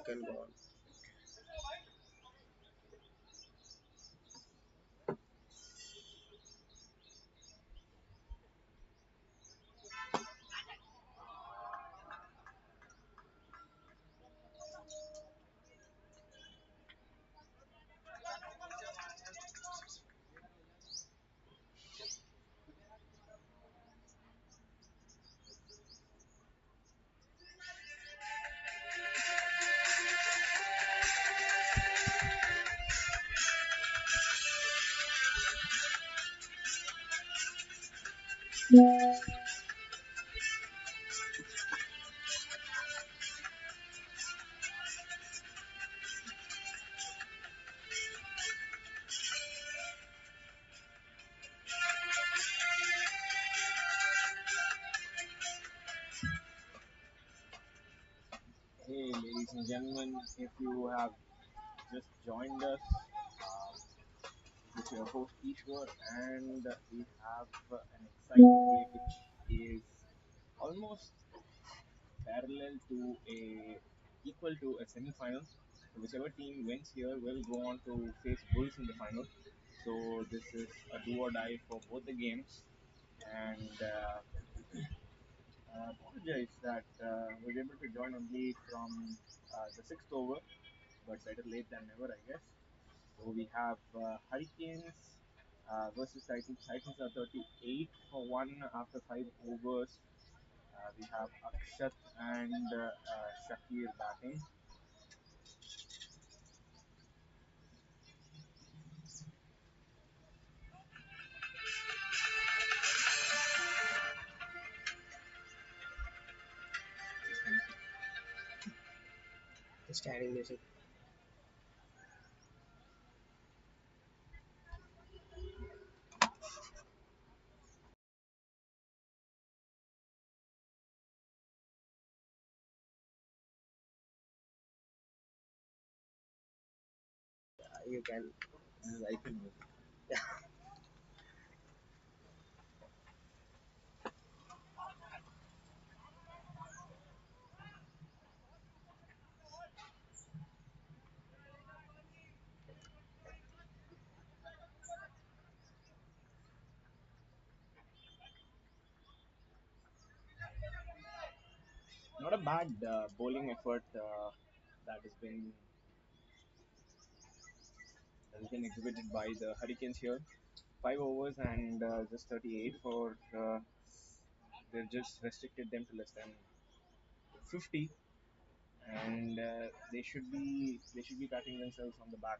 can go on. Hey, ladies and gentlemen, if you have just joined us, this is your host Ishwar, and we have an exciting game which is almost parallel to a equal to a semi-final. So whichever team wins here will go on to face Bulls in the final. So this is a do or die for both the games, and apologize that was able to join only from the sixth over, but better late than never, I guess. So we have Hurricanes versus Titans. Titans are 38 for 1 after 5 overs. We have Akshat and Shakir batting. The standing music. You can. This is icon music. Not a bad bowling effort that has been exhibited by the Hurricanes here. 5 overs and just 38 for. They've just restricted them to less than 50, and they should be patting themselves on the back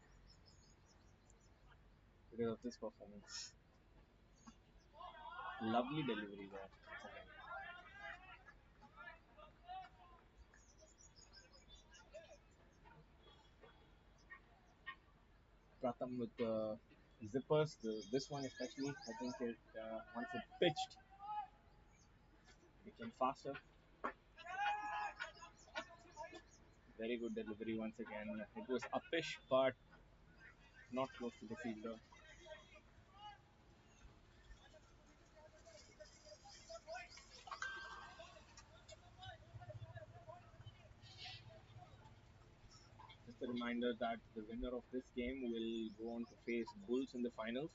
because of this performance. Lovely delivery there. Pratham with the zippers. This one especially, I think it once it pitched, became faster. Very good delivery once again. It was uppish, but not close to the fielder. Just a reminder that the winner of this game will go on to face Bulls in the finals.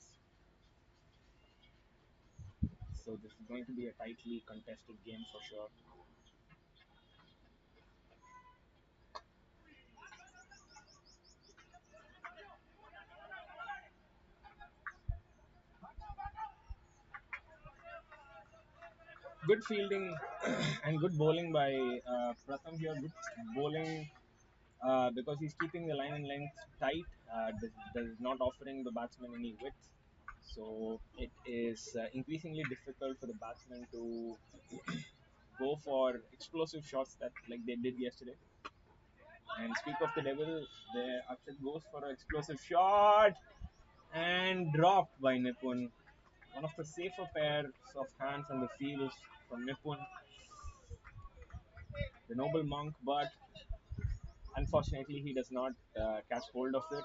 So this is going to be a tightly contested game for sure. Good fielding and good bowling by Pratham here. Good bowling because he's keeping the line and length tight, does not offering the batsman any width. So it is increasingly difficult for the batsmen to go for explosive shots that like they did yesterday. And speak of the devil, the Akshat goes for an explosive shot and dropped by Nipun. One of the safer pairs of hands on the field from Nipun, the noble monk, but unfortunately he does not catch hold of it.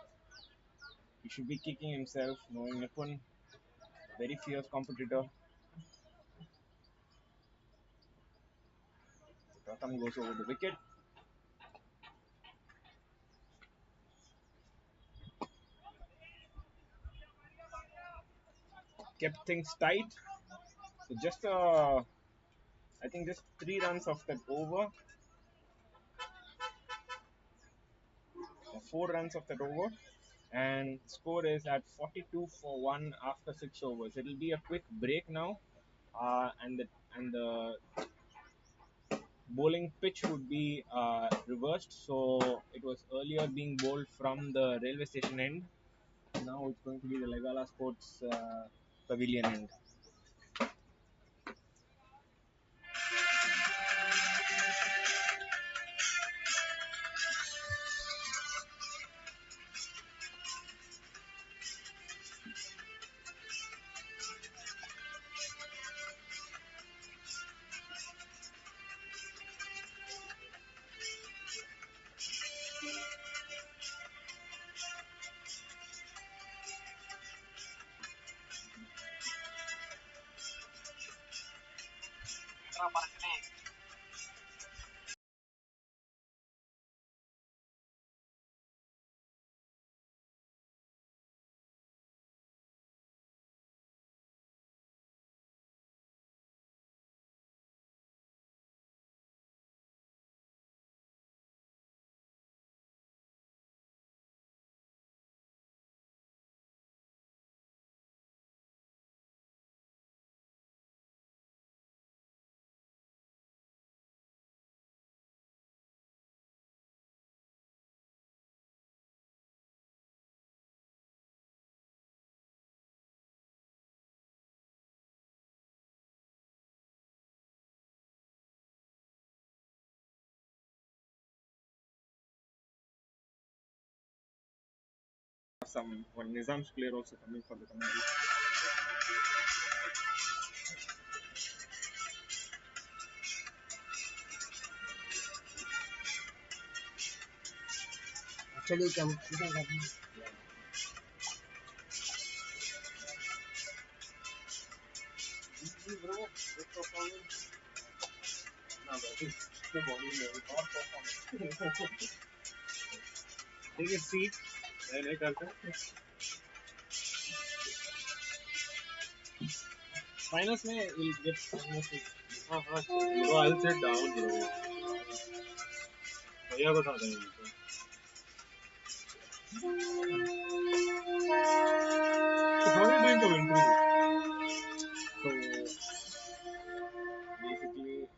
He should be kicking himself, knowing Nipun, very fierce competitor. Pratham goes over the wicket. kept things tight. So just I think just 3 runs of that over, or 4 runs of that over, and score is at 42 for one after 6 overs. It'll be a quick break now, and the bowling pitch would be reversed. So it was earlier being bowled from the railway station end. Now it's going to be the Legala Sports Pavilion end. Some one Nizam's player also coming for the commentary. Actually, you can come. Bro, good performance. No, but it's the bowling level, not performance. Take a seat. नहीं करते. Finals में will get finals. हाँ हाँ. Bro, I'll sit down, bro. भैया बता देंगे. So how are you doing commentary? So basically,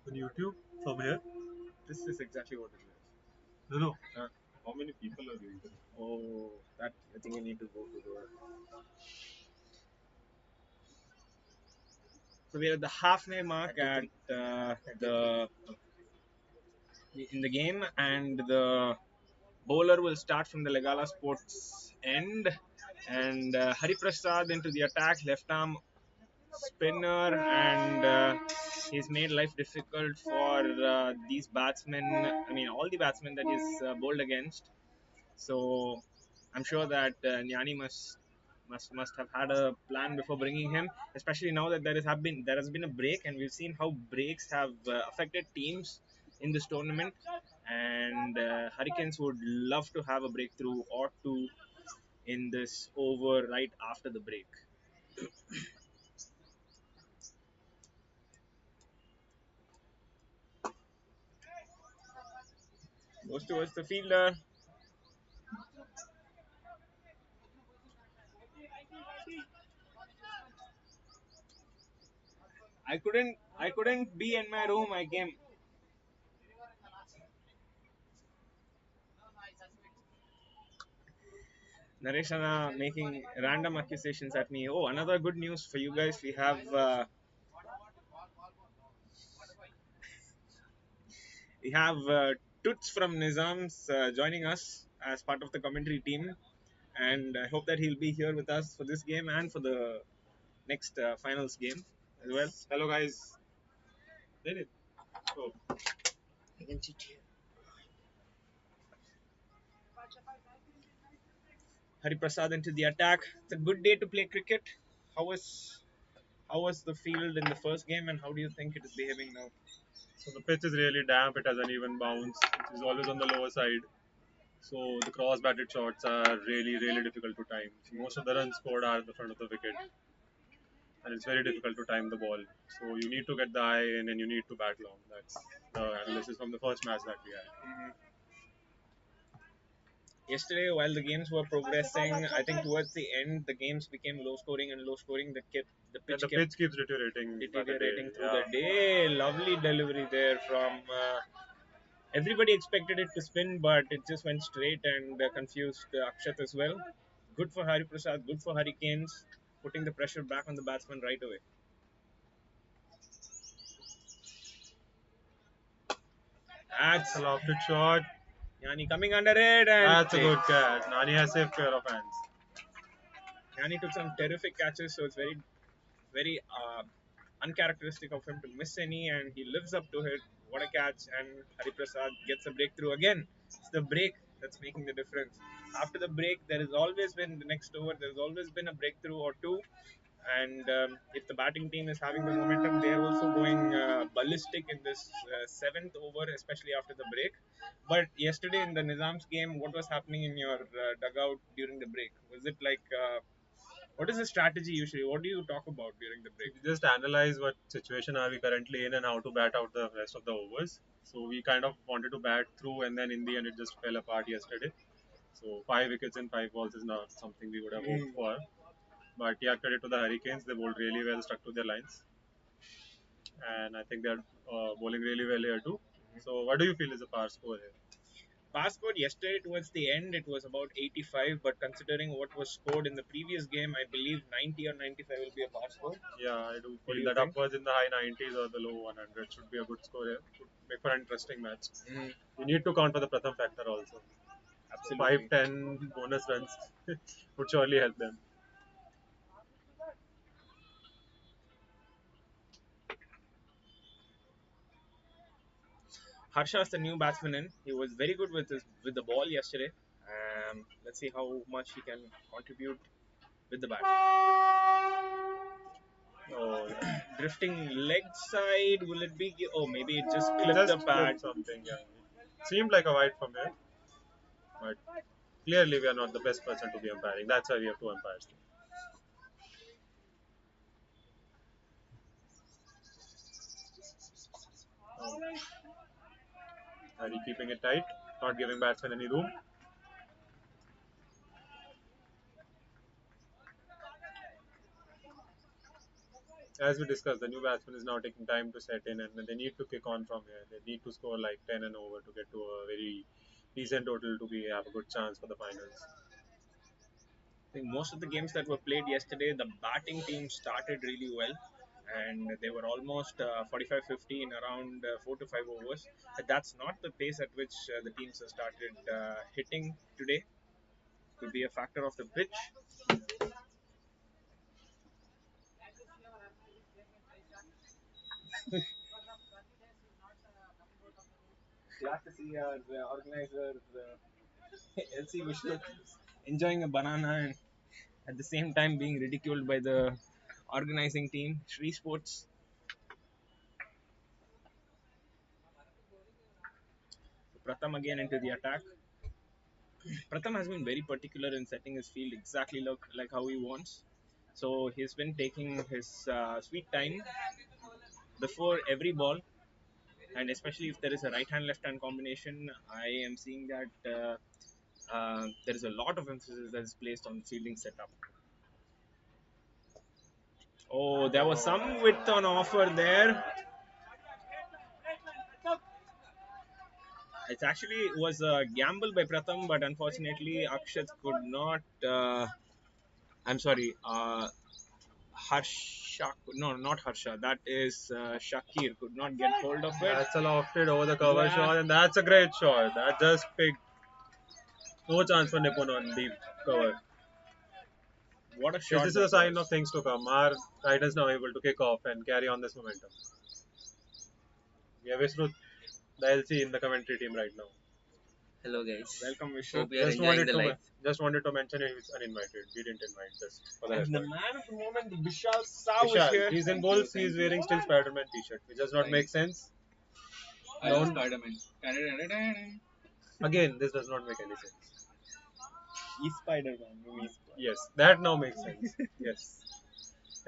On YouTube from here? this is exactly what it is. No, no. How many people are doing it? Oh, that I think I need to go to the. So we're at the halfway mark at the in the game, and the bowler will start from the Legala Sports end, and Hari Prasad into the attack, left arm spinner, and he's made life difficult for these batsmen. I mean, all the batsmen that he's bowled against. So I'm sure that Nyani must have had a plan before bringing him, especially now that there has been a break, and we've seen how breaks have affected teams in this tournament. And Hurricanes would love to have a breakthrough or two in this over right after the break. Goes towards the fielder. I couldn't be in my room. I came. Nareshana making random accusations at me. Oh, another good news for you guys. We have Toots from Nizam's joining us as part of the commentary team, and I hope that he'll be here with us for this game and for the next finals game as well. Hello, guys. Did it? Oh, I can sit here. Hari Prasad into the attack. It's a good day to play cricket. How was how was the field in the first game, and how do you think it is behaving now? So the pitch is really damp. It has an even bounce, which is always on the lower side. So the cross-batted shots are really difficult to time. So most of the runs scored are at the front of the wicket, and it's very difficult to time the ball. So you need to get the eye in, and you need to bat long. That's the analysis from the first match that we had. Yesterday, while the games were progressing, I think towards the end the games became low scoring and low scoring. The And pitch the kept pitch keeps deteriorating by the day. deteriorating through Yeah. the day. Lovely delivery there from. Everybody expected it to spin, but it just went straight and confused Akshat as well. Good for Hari Prasad, good for Hurricanes, putting the pressure back on the batsman right away. It's That's a lofted shot. Yani coming under it and That's a good catch. Nani has saved pair of hands. Yani took some terrific catches, so it's very uncharacteristic of him to miss any, and he lives up to it. What a catch! And Hari Prasad gets a breakthrough again. It's the break that's making the difference. After the break, there has always been the next over. There's always been a breakthrough or two, and if the batting team is having the momentum, they're also going ballistic in this seventh over, especially after the break. But yesterday in the Nizam's game, what was happening in your dugout during the break? Was it like what is the strategy usually? What do you talk about during the break? We just analyze what situation are we currently in and how to bat out the rest of the overs. So we kind of wanted to bat through, and then in the end it just fell apart yesterday. So 5 wickets in 5 balls is not something we would have hoped for. But yeah, credit to the Hurricanes. They bowled really well, stuck to their lines, and I think they're bowling really well here too. So what do you feel is the par score here? Pass scored yesterday towards the end, it was about 85, but considering what was scored in the previous game, I believe 90 or 95 will be a pass score. Yeah, I do What do feel you that think? upwards in the high 90s or the low 100 should be a good score here. Should make for an interesting match. Mm, You need to count for the Pratham factor also. So 5, absolutely. 10 bonus runs would surely help them. Harsha is the new batsman in. He was very good with the ball yesterday. Let's see how much he can contribute with the bat. Oh, Drifting leg side, will it be? Oh, maybe it just he clipped just the pad. clipped something. Yeah, it seemed like a wide from here, but clearly we are not the best person to be umpiring. That's why we have two umpires. Oh, are you keeping it tight? Not giving batsmen any room? As we discussed, the new batsman is now taking time to set in, and they need to kick on from here. They need to score like 10 and over to get to a very decent total to be have a good chance for the finals. I think most of the games that were played yesterday, the batting team started really well, and they were almost 45-50 in around 4 to 5 overs. But that's not the pace at which the teams have started hitting today. Could be a factor of the pitch. Glad to see our organizer LC Vishnu enjoying a banana and at the same time being ridiculed by the organizing team, Sri Sports. Pratham again into the attack. Pratham has been very particular in setting his field exactly like how he wants. So he's been taking his sweet time before every ball, and especially if there is a right hand left hand combination, I am seeing that there is a lot of emphasis that is placed on fielding setup. Oh, there was some width on offer there. It actually was a gamble by Pratham, but unfortunately Akshat could not. I'm sorry. Harsha, no, not Harsha. That is Shakir. Could not get hold of it. That's a lofted over the cover Yeah. shot, and that's a great shot. That just picked. No chance for Nippon on deep cover. What a Yes, shot this is that a sign was. of things to come. Our side is now able to kick off and carry on this momentum. We have Visruth, the LC in the commentary team right now. Hello guys. Welcome, Vishnu. Hope you are Just enjoying wanted the to life. just wanted to mention he was uninvited. We didn't invite just for the And the record. man of the moment, Vishal Sav, is Vishal, here. he's in Bulls. He's wearing still Spider-Man T-shirt, which does not make sense. I love Spider-Man. Again, this does not make any sense. He's Spider-Man. You mean? Yes, that now makes sense. Yes,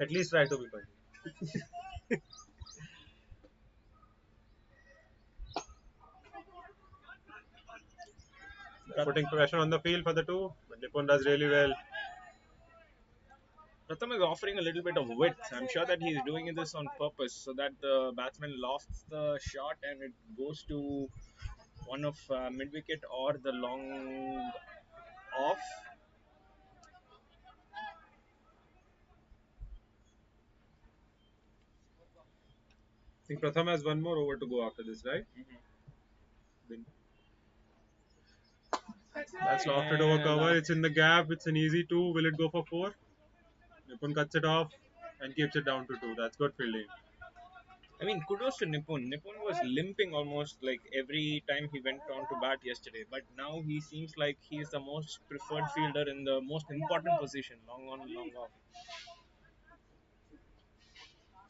at least try to be funny. Putting pressure on the field for the two, but Nippon does really well. Pratham is offering a little bit of width. I'm sure that he's doing this on purpose so that the batsman lofts the shot and it goes to one of mid wicket or the long off. I think Pratham has one more over to go after this, right? Then that's lofted over cover. It's in the gap. It's an easy two. Will it go for four? Nippon cuts it off and keeps it down to two. That's good fielding. I mean, kudos to Nippon. Nippon was limping almost like every time he went on to bat yesterday, but now he seems like he's the most preferred fielder in the most important position, long on, long off.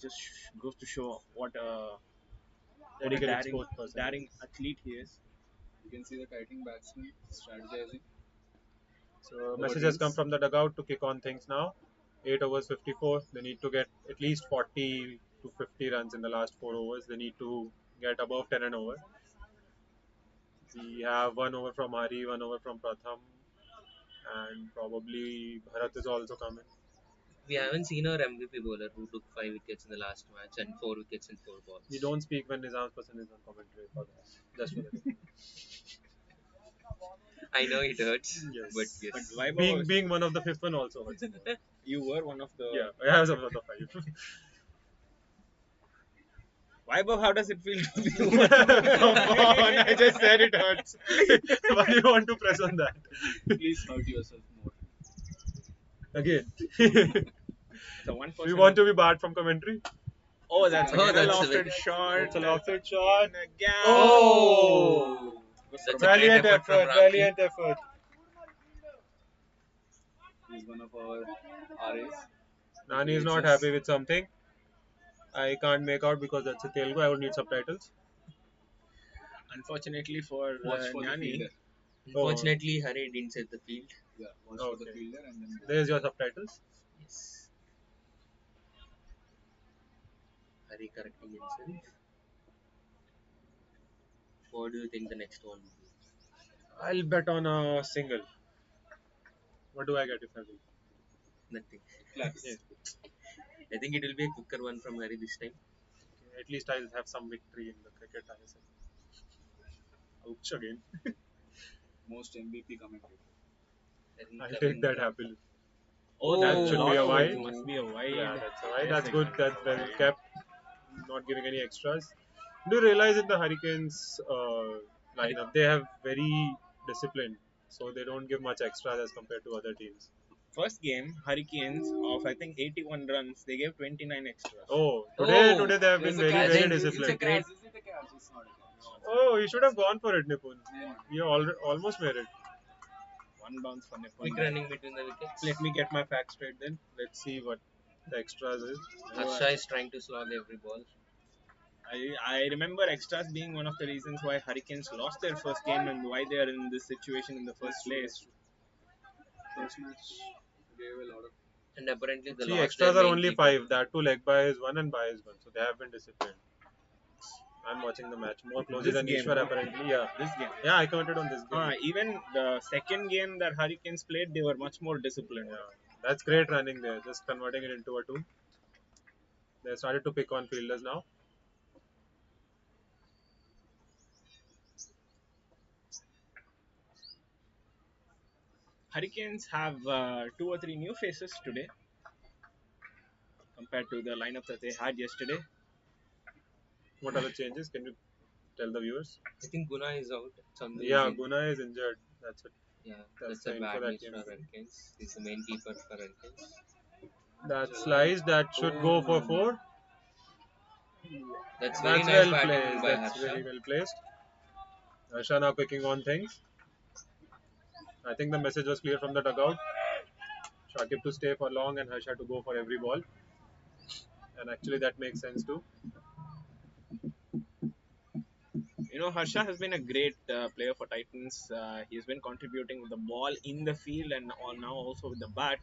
Just goes to show what a Dedicated daring, sport person. daring athlete he is. You can see the kiting batsman strategizing. So messages come from the dugout to kick on things now. 8 overs 54. They need to get at least 40 to 50 runs in the last 4 overs. They need to get above 10 an over. We have 1 over from Hari, 1 over from Pratham, and probably Bharat is also coming. We haven't seen our MVP bowler who took 5 wickets in the last match and 4 wickets in 4 balls. We don't speak when Nizam's person is on commentary for that. Just for that. I know it hurts, Yes. but yes. But Vaibhav, Being one of the fifth one also hurts. you were one of the. Yeah, I have some of the 5. Vaibhav, how does it feel to be Come one? on, I just said it hurts. Why do you want to press on that? Please hurt yourself more. Again. The one We person. want to be barred from commentary. Oh, that's Oh, a that's a lofted very- shot. It's a lofted shot. And a gap. Oh! That's a Valiant great effort from effort, Ramki. valiant effort. He's one of our RAs. Nani is not happy with something. I can't make out because that's a Telugu. I would need subtitles. Unfortunately for Watch for the Nani, fielder. Unfortunately, Hari didn't set the field. Yeah, watch for the Okay. fielder and then There's your subtitles. Yes. Hari correcting himself. What do you think the next one will be? I'll bet on a single. What do I get if I win? Nothing. claps. Yeah. I think it will be a quicker one from Hari this time. At least I'll have some victory in the cricket ISL. Ouch again. Most MVP commentator. Hari I'll coming take that from- happily. oh, That that's should be a lot wide. of- Must be a wide. Yeah, that's alright. Yes, That's good. exactly. That's well kept. Not giving any extras. Do you realize in the Hurricanes lineup they have very disciplined, so they don't give much extras as compared to other teams. First game, Hurricanes of I think 81 runs, they gave 29 extras. Oh, today Oh, they have been There's a very catch. very It's a disciplined. great- Is it a catch? It's not a catch. Oh, you should have gone for it, Nipun. Yeah. You almost made it. One bounce for Nippon. Quick running between the wickets. Let me get my facts straight then. Let's see what the extras is. Harsha is trying to slog every ball. I remember extras being one of the reasons why Hurricanes lost their first game and why they are in this situation in the first place. First match gave a lot of. And apparently the See, loss extras their are main only keeper. 5. That too, leg by is 1 and by is 1. So they have been disciplined. I'm watching the match more closely This than game, Ishwar no? apparently. Yeah. This game. Yeah, I commented on this game. Even the second game that Hurricanes played, they were much more disciplined. Yeah, that's great running there. Just converting it into a 2. They started to pick on fielders now. Hurricanes have 2 or 3 new faces today compared to the lineup that they had yesterday. What are the changes? Can you tell the viewers? I think Guna is out. Some Yeah, reason. Guna is injured. That's it. Yeah, That's that's a the bad info that news came. for Hurricanes. He's the main keeper for Hurricanes. That slice that should go for 4. That's very That's nice well batting placed. by That's Harsha. very well placed. Harsha now picking on things. I think the message was clear from the dugout. Shakib to stay for long and Harsha to go for every ball. And actually that makes sense too. Harsha has been a great player for Titans. He's been contributing with the ball in the field and now also with the bat.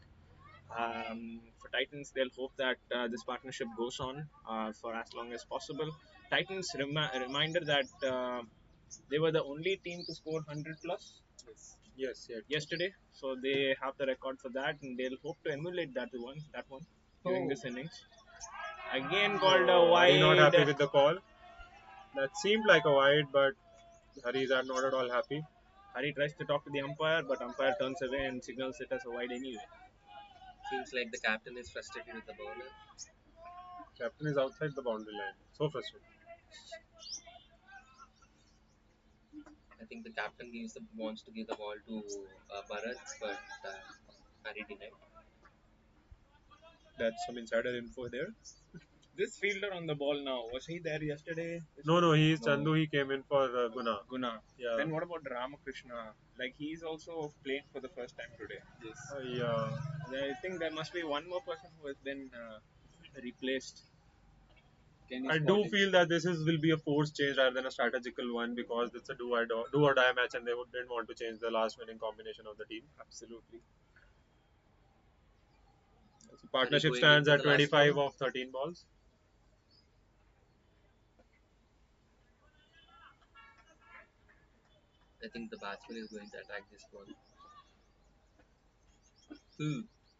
For Titans, they'll hope that this partnership goes on for as long as possible. Titans reminder that they were the only team to score 100 plus Yes. yesterday, so they have the record for that, and they'll hope to emulate that one during this innings. Again called a Hari not happy wide. with the call. That seemed like a wide, but Haris are not at all happy. Hari tries to talk to the umpire, but umpire turns away and signals it as a wide anyway. Seems like the captain is frustrated with the bowler. Captain is outside the boundary line. So frustrated. I think the captain wants to give the ball to Bharat, but Harry denied. That's some insider info there. This fielder on the ball now, was he there yesterday? No, he is No. Chandu. He came in for Guna. Guna. Yeah. Then what about Ramakrishna? Like he's also playing for the first time today. Yes. Yeah. I think there must be one more person who has been replaced. Kenny I do Spalding. feel that this will be a forced change rather than a strategical one because it's a do or die match and they didn't want to change the last winning combination of the team. Absolutely. So partnership going stands into at the last 25 ball? of 13 balls. I think the batsman is going to attack this ball.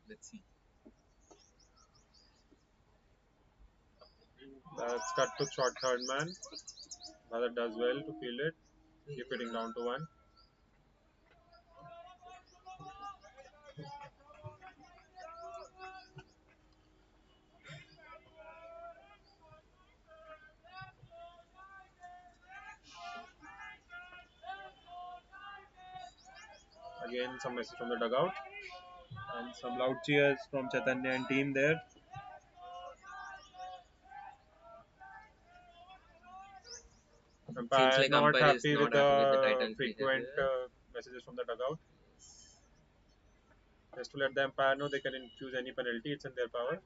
Let's see. That's cut to short third man. Bharat does well to field it. Keep hitting down to one. Again, some message from the dugout. And some loud cheers from Chaitanya and team there. Seems Umpire like not umpire is happy with not happy with the the Titans' frequent behavior. messages from the dugout. Just to let the umpire know they can infuse any penalty, it's in their power.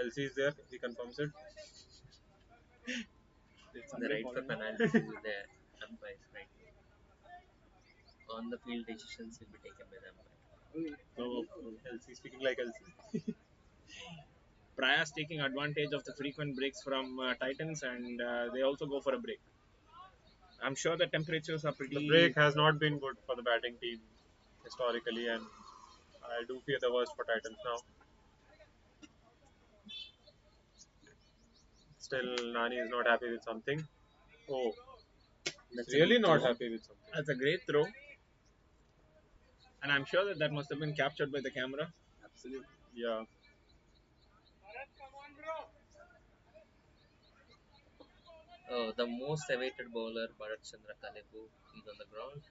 LC is there, he confirms it. The right for penalties is with the umpires, right? On the field decisions will be taken by the umpire. So LC speaking like LC. Prayas taking advantage of the frequent breaks from Titans, and they also go for a break. I'm sure the temperatures are pretty. The break has not been good for the batting team historically, and I do fear the worst for Titans now. Still, Nani is not happy with something. Oh, he's That's a really good not throw. happy with something. That's a great throw, and I'm sure that must have been captured by the camera. Absolutely. Yeah. The most awaited bowler, Bharat Chandra Kalebu, is on the ground.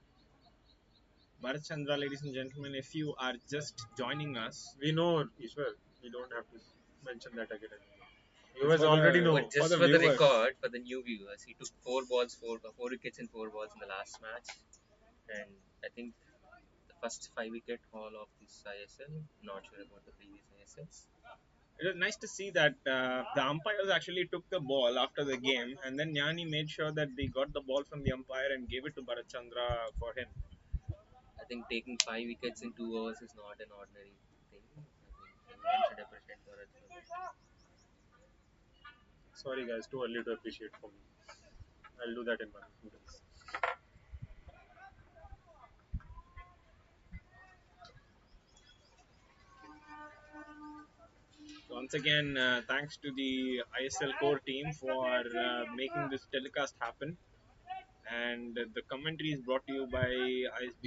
Bharat Chandra, ladies and gentlemen, if you are just joining us, We know, Ishwar. We don't have to mention that again. It's Viewers for already the- know. But just the for the viewers. record, for the new viewers, he took 4 wickets in 4 balls in the last match, and I think the first 5 wicket haul of this ISL. Not sure about the previous ISLs. It was nice to see that the umpires actually took the ball after the game, and then Gnani made sure that they got the ball from the umpire and gave it to Bharat Chandra for him. I think taking 5 wickets in 2 hours is not an ordinary thing. I think everyone should appreciate Bharat for that. Sorry, guys, too early to appreciate for me. I'll do that in 1 2 days. Once again, thanks to the ISL core team for making this telecast happen. And the commentary is brought to you by ISB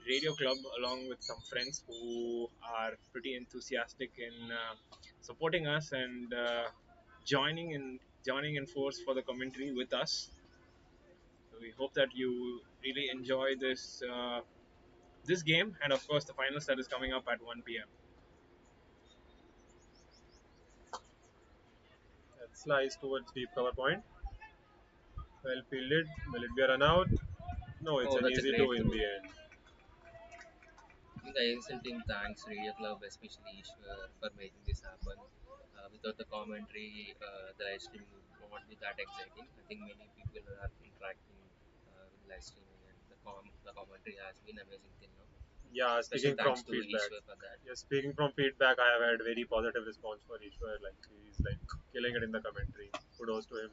Radio Club along with some friends who are pretty enthusiastic in supporting us and joining in force for the commentary with us. So we hope that you really enjoy this game and of course the finals that is coming up at 1 p.m. That slice towards deep cover point. Well fielded. Will it be a run out? No, it's Oh, an that's a easy great two in throw. the end. think ISL team thanks Radio Club, especially Ishwar, for making this happen. Without the commentary, the live streaming would not be that exciting. I think many people are interacting with live streaming, and the commentary has been amazing till now. Yeah, Special speaking thanks from to feedback. Ishwar for that. Yeah, speaking from feedback, I have had very positive response for Ishwar. Like he's like killing it in the commentary. Kudos to him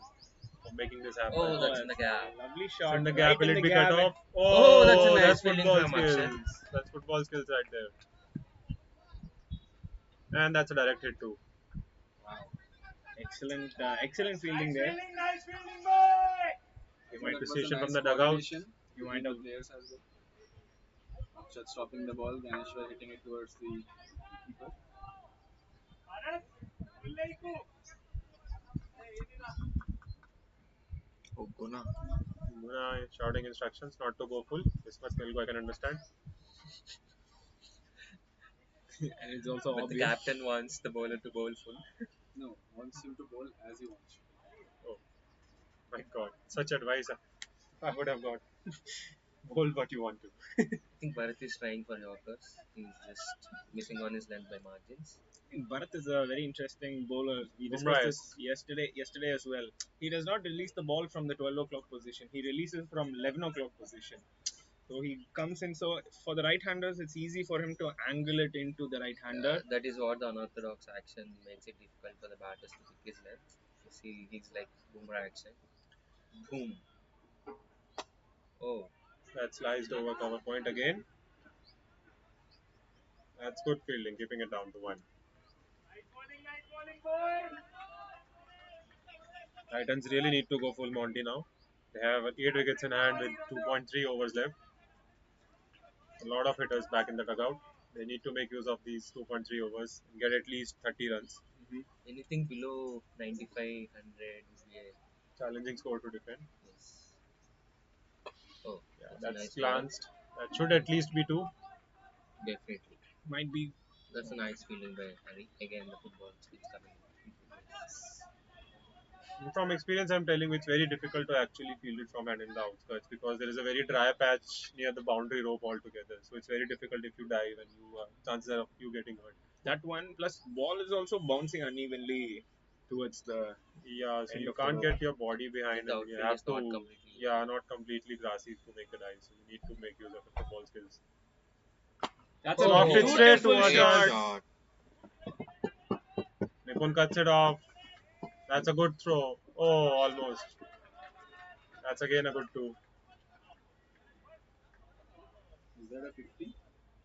for making this happen. Oh, Oh, that's in the that's gap. a lovely So shot in the right gap, will in it the be cut gap. off? Oh, that's a Oh, nice that's fielding football from Akshat. skills. That's football skills right there. And that's a direct hit too. Wow, excellent fielding there. He So might that be was a station from nice the dugout. coordination You between might the have. players as well. Akshat stopping the ball, Ganeshwar hitting it towards the keeper. Oh, Guna. Muna shouting instructions not to go full. This much Telugu I can understand. And it's also But the obvious. captain wants the bowler to bowl full. No, wants him to bowl as he wants. Oh my God, such advice I would have got. Hold what you want to. I think Bharat is trying for Yorkers. He's just missing on his length by margins. Bharat is a very interesting bowler. We discussed Bumrah this yesterday as well. He does not release the ball from the 12 o'clock position. He releases from 11 o'clock position. So he comes in. So for the right-handers, it's easy for him to angle it into the right-hander. That is what the unorthodox action makes it difficult for the batters to pick his length. You see, he's like Bumrah action. Boom. Oh, That sliced over cover point again. That's good fielding, keeping it down to one. Titans really need to go full Monty now. They have 8 wickets in hand with 2.3 overs left. A lot of hitters back in the dugout. They need to make use of these 2.3 overs and get at least 30 runs. anything below 95, 100 would be a Challenging score to defend. yes. Oh, Yeah, that's a that's nice ball. glanced. That should at least be 2. Definitely. Might be. That's a nice feeling by Harry. Again, the football skills coming into place. From experience, I'm telling you, it's very difficult to actually field it from and in the outskirts because there is a very dry patch near the boundary rope altogether. So it's very difficult if you dive and you chances are of you getting hurt. That one plus ball is also bouncing unevenly towards the Yeah, so end you of the can't rope. get your body behind The and you outfield have is not to, completely. yeah, not completely grassy to make the dive. So you need to make use of your football skills. That's a Soft it Oh, straight that's a beautiful towards great shot. us. shot. Nipun cuts it off. That's a good throw. Oh, almost. That's again a good 2. Is that a 50?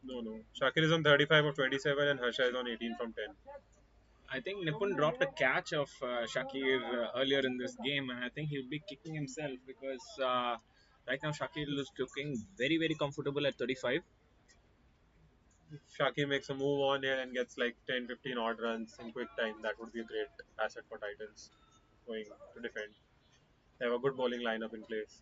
No, no. Shakir is on 35 of 27 and Harsha is on 18 from 10. I think Nipun dropped a catch of Shakir earlier in this game, and I think he'll be kicking himself because right now Shakir is looking very comfortable at 35. If Shakir makes a move on here and gets like 10, 15 odd runs in quick time, that would be a great asset for Titans going to defend. They have a good bowling lineup in place.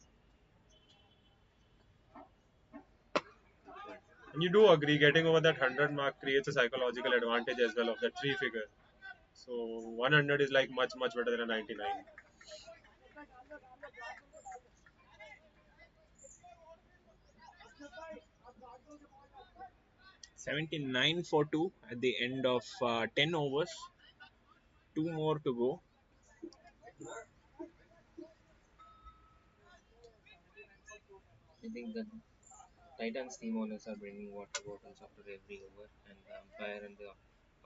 And you do agree, getting over that 100 mark creates a psychological advantage as well of that 3 figure. So 100 is like much better than a 99. 79 for 2 at the end of 10 overs. 2 more to go. I think the Titans team owners are bringing water bottles after every over, and the umpire and the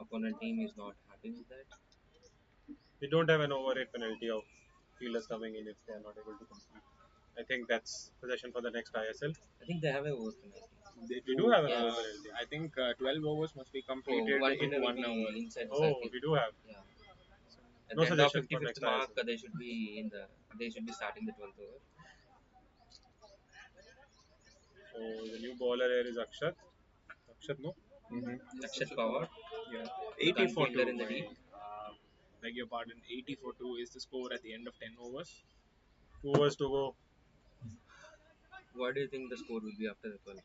opponent team is not happy with that. We don't have an over rate penalty of fielders coming in if they are not able to complete. I think that's possession for the next ISL. I think they have a over penalty. They We do. do have an over Yes. penalty. I think 12 overs must be Oh, completed one in fielder will 1 hour. be inside the Oh, circle. we do have. Yeah. At No the end of suggestion for 55th next mark, ISL. they should be in the. They should be starting the 12th over. So the new bowler here is Akshat. Akshat, no? Yes, Akshat Akshat Pawar, Pawar. Yeah. the 80 gun for fielder 2. in the deep. Beg your pardon. 80 for 2 is the score at the end of 10 overs. 2 overs to go. What do you think the score will be after the 12?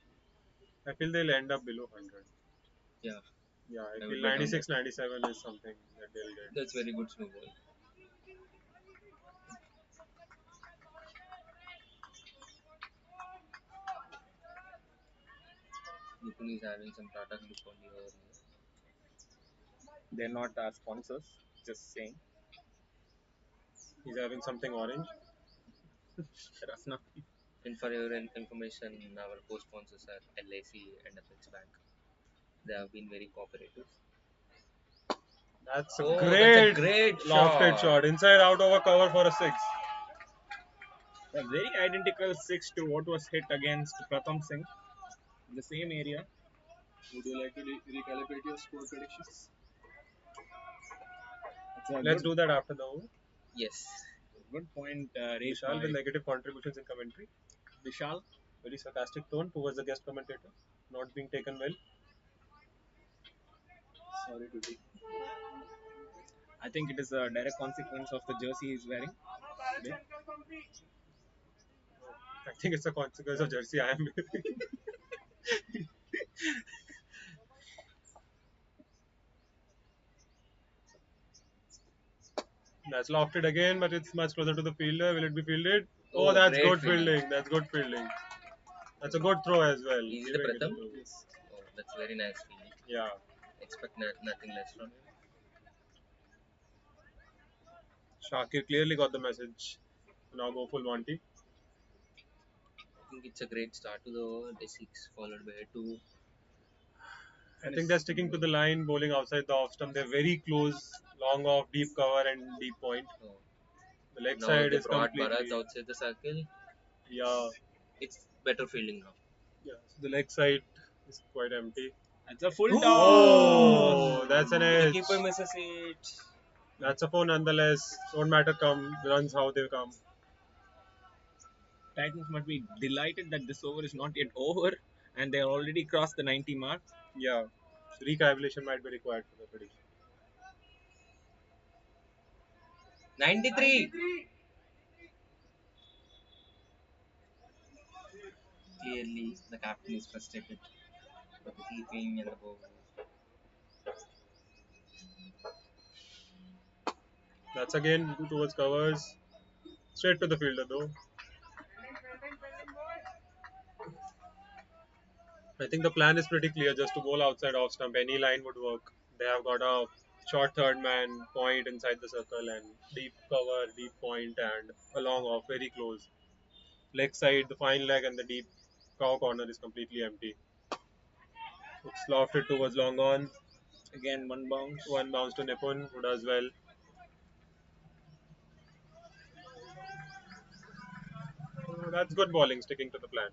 I feel they'll end up below 100. Yeah, Yeah, I I feel would bet on that. 96, 97 is something that they'll get. That's very good snowball. Nipun is having some Tata Glucon D over here. They're not sponsors. Just saying. He's having something orange. Rafna. And for your information, our co-sponsors are LIC and FX Bank. They have been very cooperative. That's a Oh, that's a great great lofted shot. shot. Inside out over cover for a 6. A very identical 6 to what was hit against Pratham Singh in the same area. Would you like to recalibrate your score predictions? It's a Let's good, do that after the over. Yes. good point raised Vishal by with negative contributions in commentary. Vishal. Very sarcastic tone towards the guest commentator. Not being taken well. Sorry to be. I think it is a direct consequence of the jersey he's wearing today. I think it's a consequence of jersey I am wearing. That's lofted again, but it's much closer to the fielder. Will it be fielded? Oh, Oh, that's great good fielding. fielding. That's good fielding. That's a good throw as well. Is it the Giving it a Pratham? throw. Yes. Oh, that's very nice fielding. Yeah. Expect nothing less from him. Shakir clearly got the message. Now go full Monty. I think it's a great start to the over. The 6 followed by a 2. I think they're sticking to the line, bowling outside the off stump. They're very close, long off, deep cover, and deep point. Oh. The leg Now side they is brought Bharat completely. outside the circle. Yeah. It's better fielding now. Yeah. So the leg side is quite empty. It's a full Ooh. Oh, toss. that's an The edge. keeper misses it. That's a four nonetheless. Don't matter come runs how they come. Titans must be delighted that this over is not yet over and they already crossed the 90 mark. Yeah. So recalculation might be required for the prediction. 93. Clearly, the captain is frustrated with the keeping and the bowl. That's again towards covers. Straight to the fielder though. I think the plan is pretty clear, just to bowl outside off stump. Any line would work. They have got a short third man, point inside the circle, and deep cover, deep point, and a long off, very close. Leg side, the fine leg, and the deep cow corner is completely empty. It's lofted towards long on. Again, one bounce. One bounce to Nipun, who does well. That's good bowling, sticking to the plan.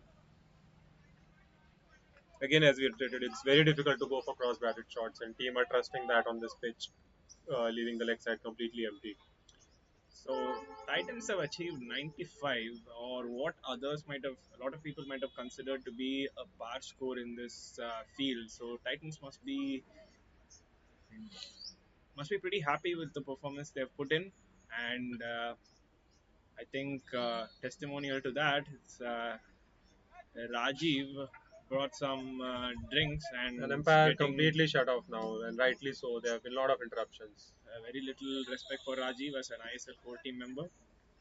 Again, as we stated, it's very difficult to go for cross-batted shots, and team are trusting that on this pitch, leaving the leg side completely empty. So Titans have achieved 95, or what others might have, a lot of people might have considered to be a par score in this field. So Titans must be pretty happy with the performance they've put in, and I think testimonial to that is Rajiv brought some drinks and An is umpire getting completely shut off now, and rightly so. There have been a lot of interruptions. very little respect for Rajiv as an ISL 4 team member.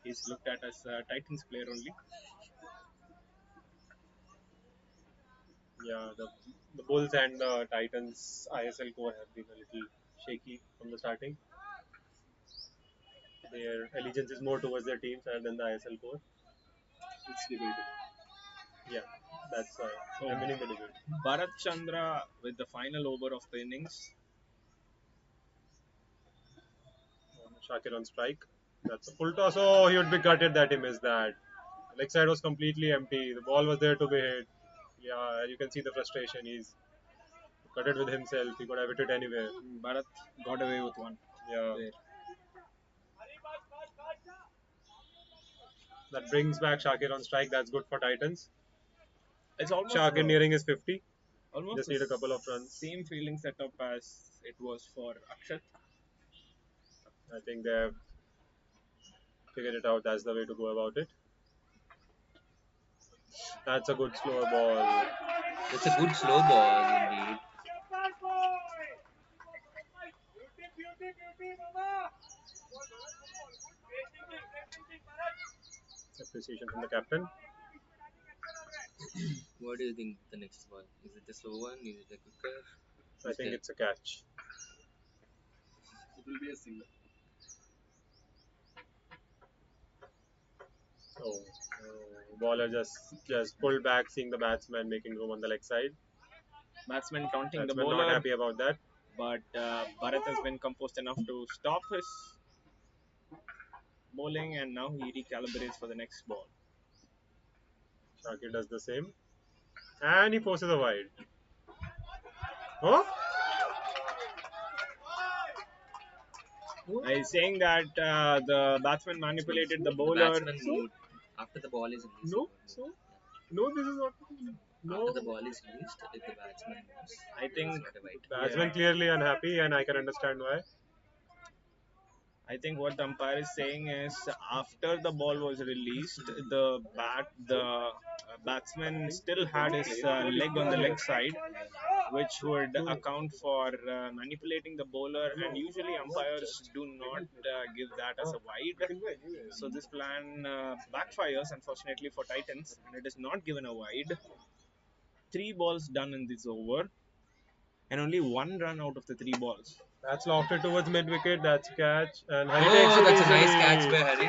He's looked at as a Titans player only. Yeah, the Bulls and the Titans ISL core have been a little shaky from the starting. Their allegiance is more towards their teams rather than the ISL core. It's debatable. Yeah, that's why So I'm winning the debate. Bharat Chandra with the final over of the innings. Shakir on strike. That's a full toss. Oh, he would be gutted that he missed that. Leg side was completely empty. The ball was there to be hit. Yeah, you can see the frustration. He's gutted with himself. He could have hit it anywhere. Bharat got away with one Yeah, there. that brings back Shakir on strike. That's good for Titans. It's almost Shakir nearing his 50. almost Just the need a couple of runs. same fielding setup as it was for Akshat. I think they have figured it out. That's the way to go about it. That's a good slower ball. That's a good slow ball indeed. Appreciation from the captain. What do you think the next ball? Is it a slow one? Is it a quicker? I think it's a catch. It will be a single. Oh, bowler just pulled back, seeing the batsman making room on the leg side. Batsman taunting the Batsman not bowler, happy about that. but Bharat has been composed enough to stop his bowling, and now he recalibrates for the next ball. Shakir does the same, and he forces a wide. Oh, He's saying that the batsman manipulated the The bowler. batsman moved after the ball is released. no, so no, this is not. After No, the ball is released, if the batsman moves, I think it's not a white. batsman clearly unhappy, and I can understand why. I think what the umpire is saying is after the ball was released, the batsman still had his leg on the leg side, which would account for manipulating the bowler. And usually umpires do not give that as a wide. So this plan backfires, unfortunately for Titans, and it is not given a wide. 3 balls done in this over, and only 1 run out of the 3 balls. That's lofted towards mid wicket. That's catch, and Hari Oh, takes it that's a easily. nice catch by Hari.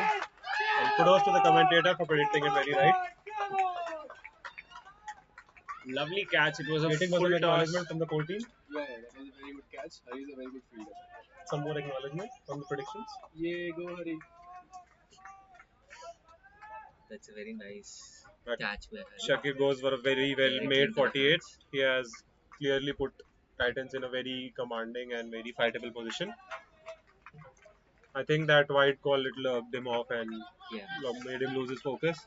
And kudos to the commentator for predicting it very right. Lovely catch. It was a Waiting for full some toss. acknowledgement from the core team. Yeah, that was a very good catch. Hari is a very good fielder. Some more acknowledgement from the predictions. Yeah, go Hari. That's a very nice But catch by Hari. Shakir goes for a very well Very made clean 48. performance. He has clearly put Titans in a very commanding and very fightable position. I think that wide call little upped him off and Yeah. made him lose his focus.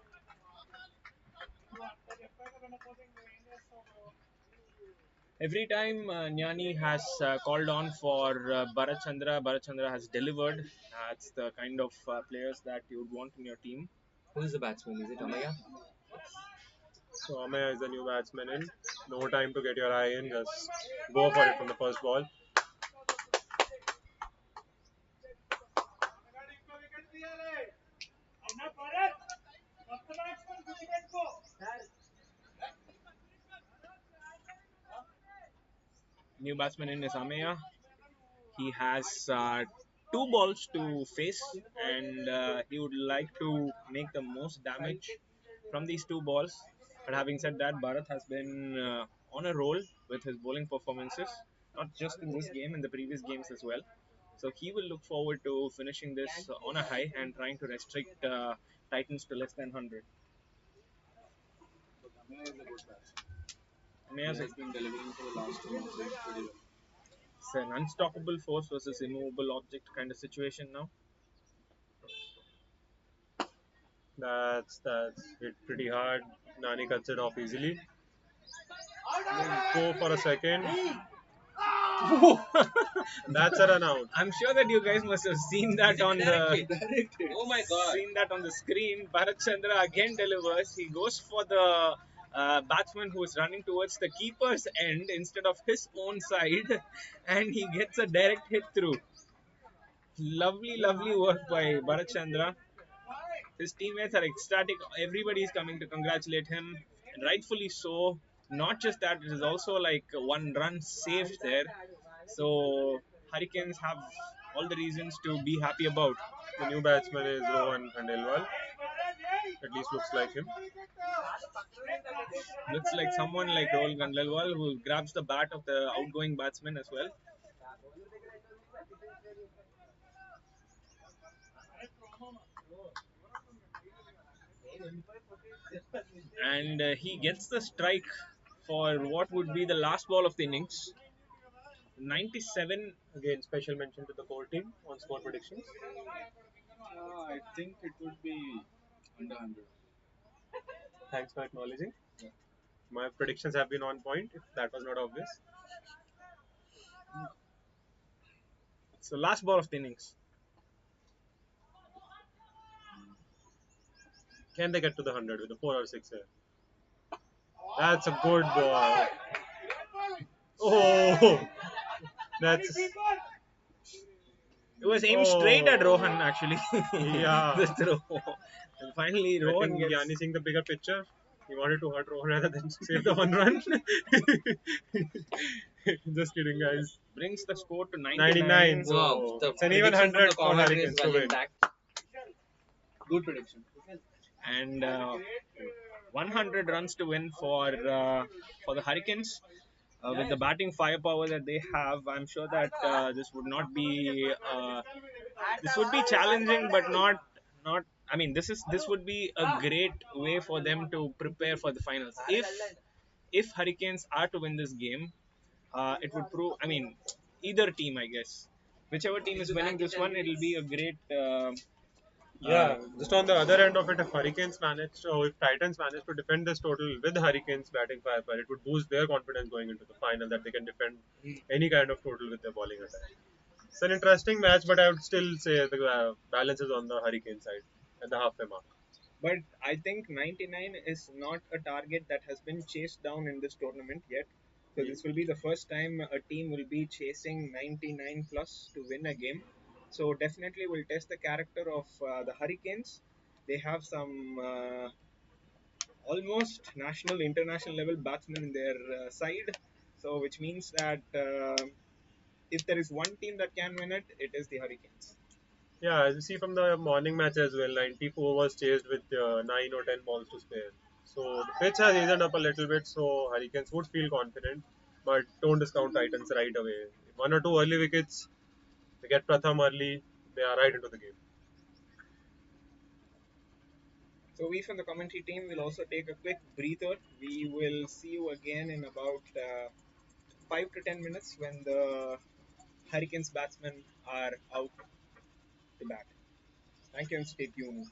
Every time Nyani has called on for Bharat Chandra has delivered. That's the kind of players that you would want in your team. Who is the batsman? Is it Amaya? So Amaya is the new batsman in. No time to get your eye in. Just go for it from the first ball. New batsman in is Amaya. He has 2 balls to face, and he would like to make the most damage from these 2 balls. But having said that, Bharat has been on a roll with his bowling performances, not just in this game, in the previous games as well. So he will look forward to finishing this on a high and trying to restrict Titans to less than 100. But Amaya is a good batsman. He Amaya's has been delivering for the last 2 months pretty well. It's an unstoppable force versus immovable object kind of situation now. That's hit pretty hard. Nani cuts it off easily. Go for a second. That's a run out. I'm sure that you guys must have seen that on the Directed. Oh my god. seen that on the screen. Bharat Chandra again delivers. He goes for the batsman who is running towards the keeper's end instead of his own side, and he gets a direct hit through. Lovely work by Bharat Chandra. His teammates are ecstatic. Everybody is coming to congratulate him, and rightfully so. Not just that, it is also like 1 run saved there. So Hurricanes have all the reasons to be happy about. The new batsman is Rohan Khandelwal. At least looks like him. Looks like someone like Rohit Khandelwal who grabs the bat of the outgoing batsman as well. And he gets the strike for what would be the last ball of the innings. 97. Again, special mention to the core team on score predictions. I think it would be under 100. Thanks for acknowledging. My predictions have been on point, if that was not obvious. So last ball of the innings. Can they get to the 100 with a 4 or 6 here? That's a good ball. Oh, that's It was aimed straight at Rohan actually. Yeah. The throw. And finally, I Rohan think gets. Yanni seeing the bigger picture. He wanted to hurt Rohan rather than save the 1 run. Just kidding, guys. Brings the score to 99. 99. Wow, So the it's an even prediction from 100 the for commentary is Hurricanes to well win. intact. Good prediction. And 100 runs to win for the Hurricanes. With the batting firepower that they have, I'm sure that this would not be this would be challenging, but not. I mean, this would be a great way for them to prepare for the finals. If Hurricanes are to win this game, it would prove. I mean, either team, I guess, whichever team is winning this one, it'll be a great. Uh, Yeah, just on the other end of it, if Hurricanes manage, or if Titans manage to defend this total with Hurricanes batting firepower, it would boost their confidence going into the final that they can defend any kind of total with their bowling attack. It's an interesting match, but I would still say the balance is on the Hurricane side at the halfway mark. But I think 99 is not a target that has been chased down in this tournament yet. So this will be the first time a team will be chasing 99 plus to win a game. So definitely will test the character of the Hurricanes. They have some almost national, international level batsmen in their side. So which means that if there is one team that can win it, it is the Hurricanes. Yeah, as you see from the morning match as well, 94 was chased with 9 or 10 balls to spare. So the pitch has eased up a little bit, so Hurricanes would feel confident, but don't discount Titans right away. One or two early wickets, they get Pratham early, they are right into the game. So we from the commentary team will also take a quick breather. We will see you again in about 5 to 10 minutes when the Hurricanes batsmen are out to bat. Thank you and stay tuned.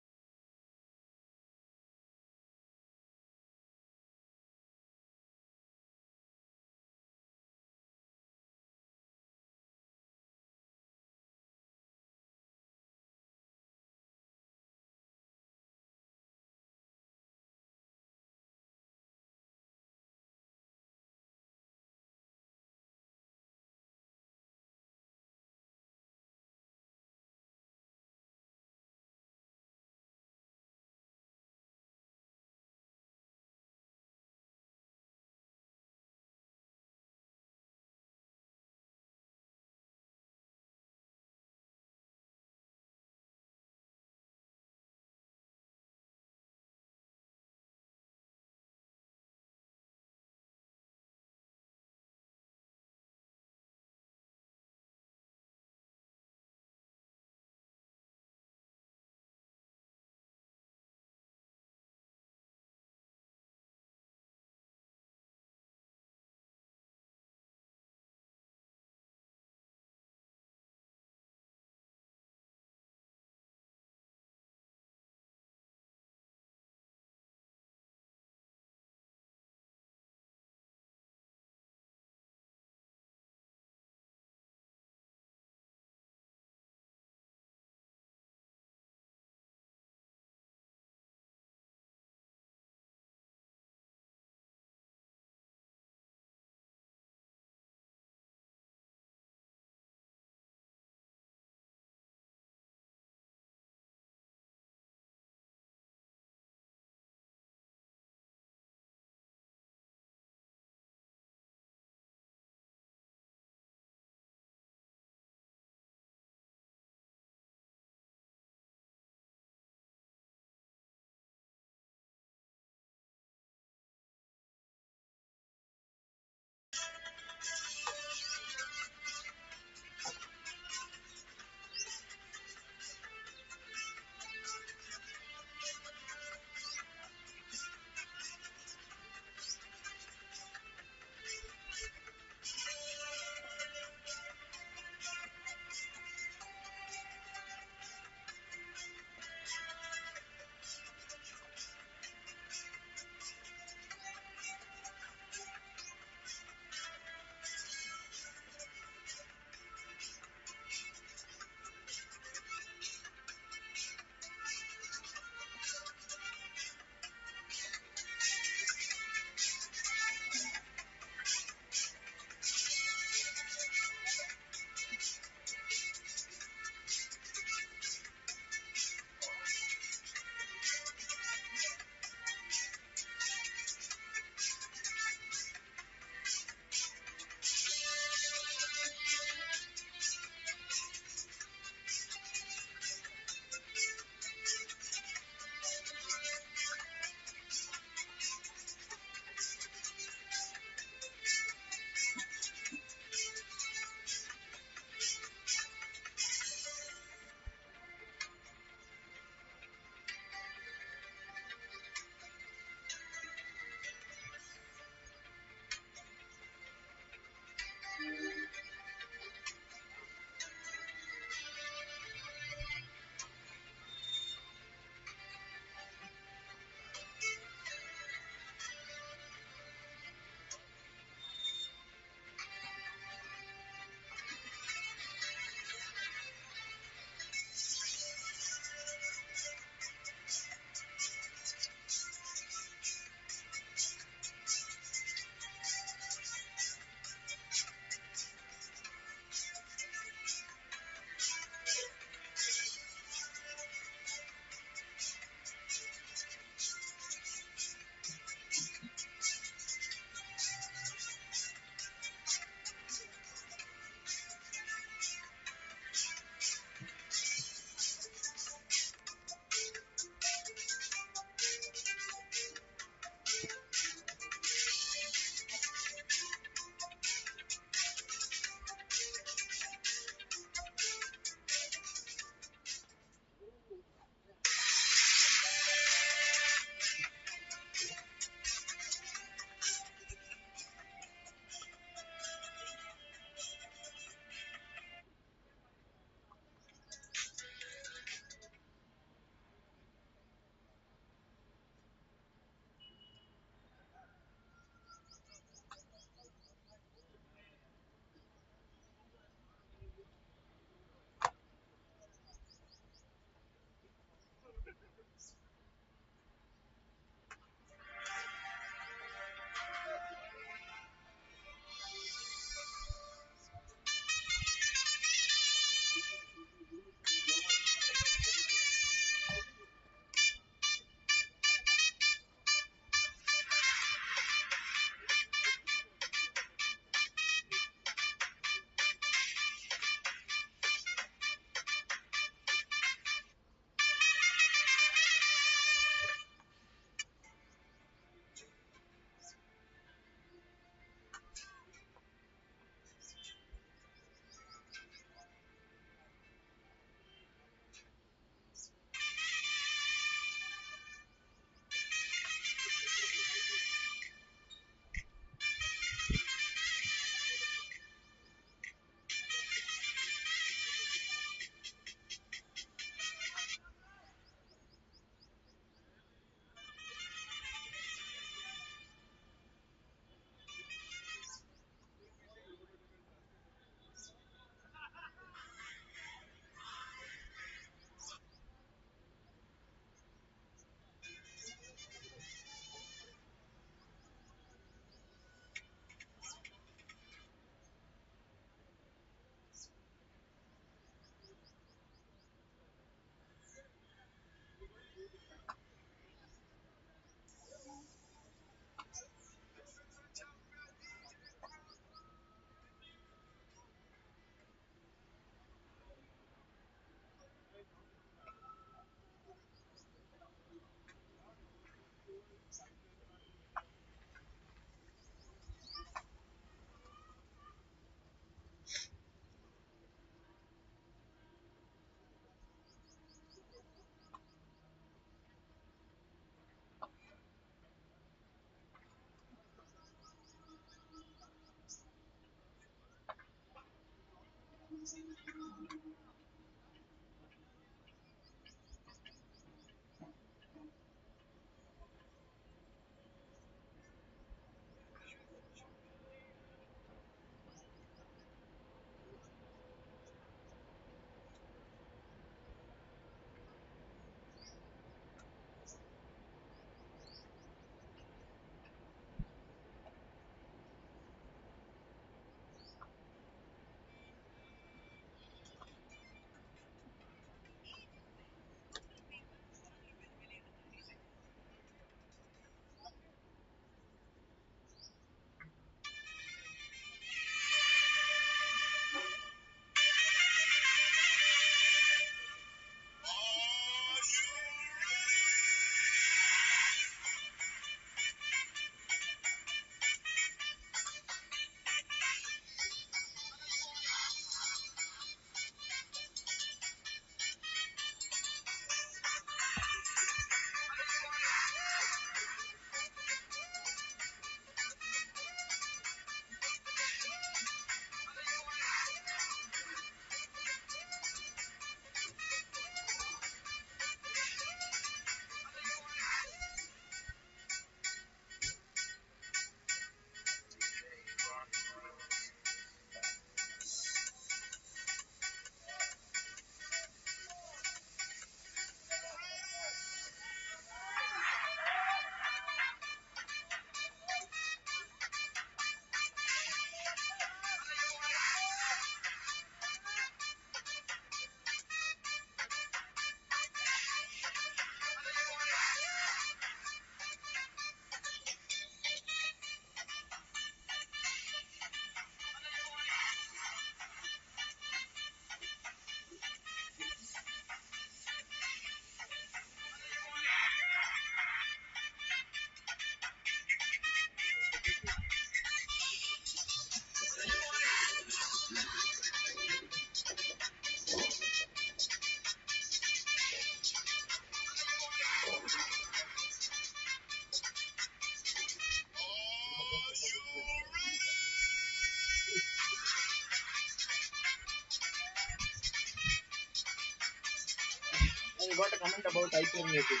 I got a comment about IPL music.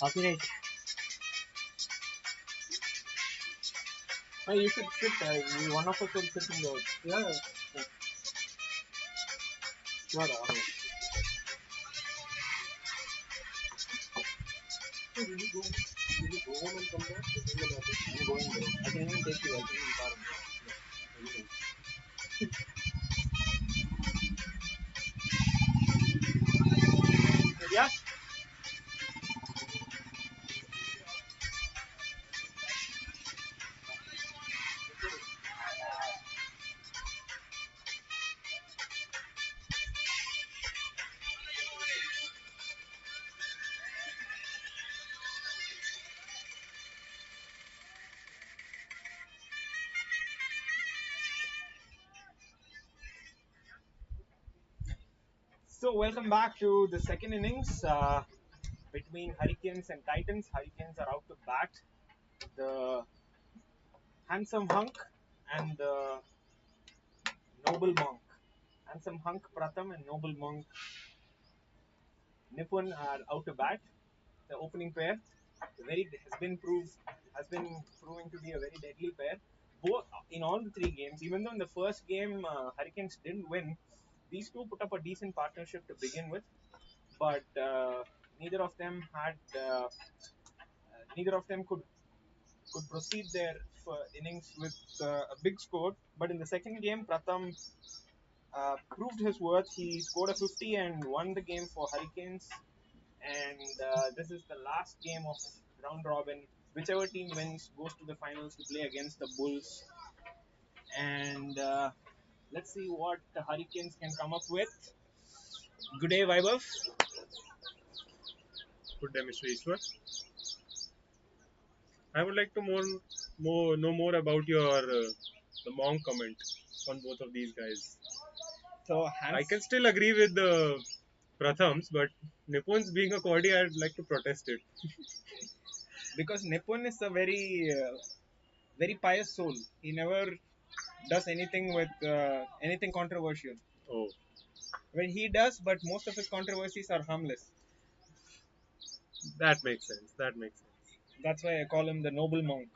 Copyright. You should sit. One of us will sit in the. Yeah. Sure. Will you go home and come back? I'm going there. I can even take you. I can even car. Yeah. So welcome back to the second innings between Hurricanes and Titans. Hurricanes are out to bat. The handsome hunk and the noble monk. Handsome hunk Pratham and noble monk Nipun are out to bat. The opening pair very has been proving to be a very deadly pair. Both in all the three games, even though in the first game Hurricanes didn't win, these two put up a decent partnership to begin with. But neither of them had neither of them could proceed their innings with a big score. But in the second game, Pratham proved his worth. He scored a 50 and won the game for Hurricanes. And this is the last game of round robin. Whichever team wins goes to the finals to play against the Bulls. And let's see what the Hurricanes can come up with. Good day, Vaibhav. Good day, Mr. Ishwar. I would like to know more about your the monk comment on both of these guys. So I can still agree with the Prathams, but Nipun's being a Cordy, I'd like to protest it. because Nipun is a very very pious soul. He never does anything with anything controversial. Oh, Well, he does, but most of his controversies are harmless. that makes sense. That makes sense. That's why I call him the noble monk.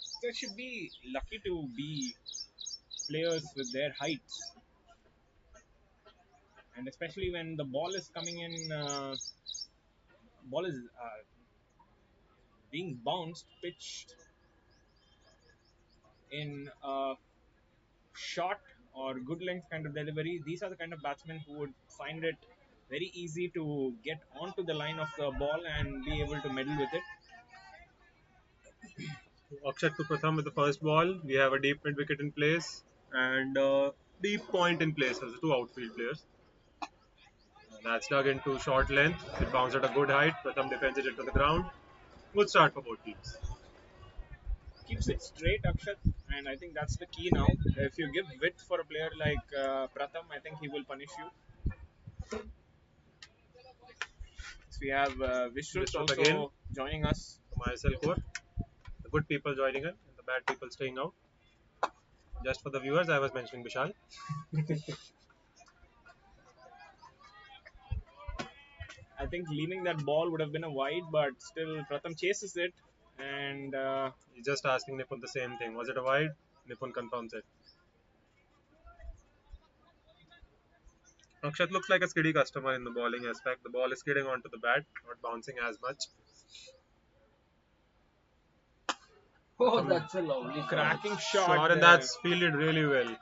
So it should be lucky to be players with their heights, and especially when the ball is coming in, ball is being bounced, pitched in a short or good length kind of delivery. These are the kind of batsmen who would find it very easy to get onto the line of the ball and be able to meddle with it. Akshat to Pratham with the first ball. We have a deep mid wicket in place and deep point in place as the two outfield players. That's dug into short length. It bounced at a good height. Pratham defends it into the ground. Good start for both teams. Keeps it straight, Akshat, and I think that's the key now. If you give width for a player like Pratham, I think he will punish you. So we have Vishrut Vishrut again also joining us. from ISL core. The good people joining in and the bad people staying out. Just for the viewers, I was mentioning Vishal. I think leaving that ball would have been a wide, but still Pratham chases it, and He's just asking Nipun the same thing. Was it a wide? Nipun confirms it. Akshat looks like a skiddy customer in the bowling aspect. The ball is skidding onto the bat, not bouncing as much. Oh, that's a lovely shot. cracking shot Shot and there. that's fielded really well.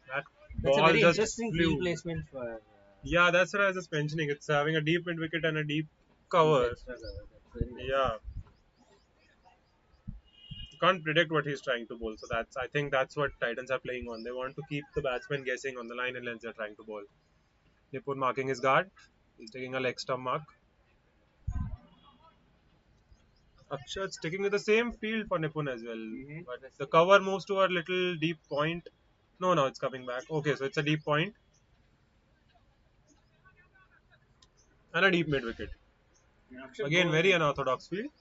That That's a ball very just interesting flew. field placement for Yeah, that's what I was just mentioning. It's having a deep mid wicket and a deep cover. extra cover. That's very nice. Yeah, you can't predict what he's trying to bowl. So that's I think that's what Titans are playing on. They want to keep the batsman guessing on the line and length they're trying to bowl. Nipun marking his guard. He's taking a leg stump mark. Akshat sticking with the same field for Nipun as well. Mhm. But the cover moves to a little deep point. No, it's coming back. Okay, so it's a deep point and a deep mid wicket. Akshat Again, goes- very unorthodox field.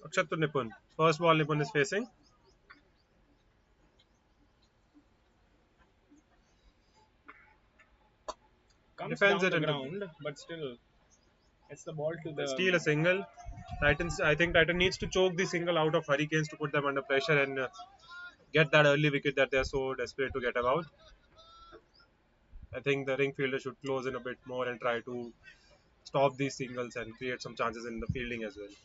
Akshat to Nipun. First ball Nipun is facing. comes Defends down it the into ground, but still it's the ball to they the. steal a single. Titans, I think Titan needs to choke the single out of Hurricanes to put them under pressure and get that early wicket that they're so desperate to get about. I think the ring fielder should close in a bit more and try to stop these singles and create some chances in the fielding as well.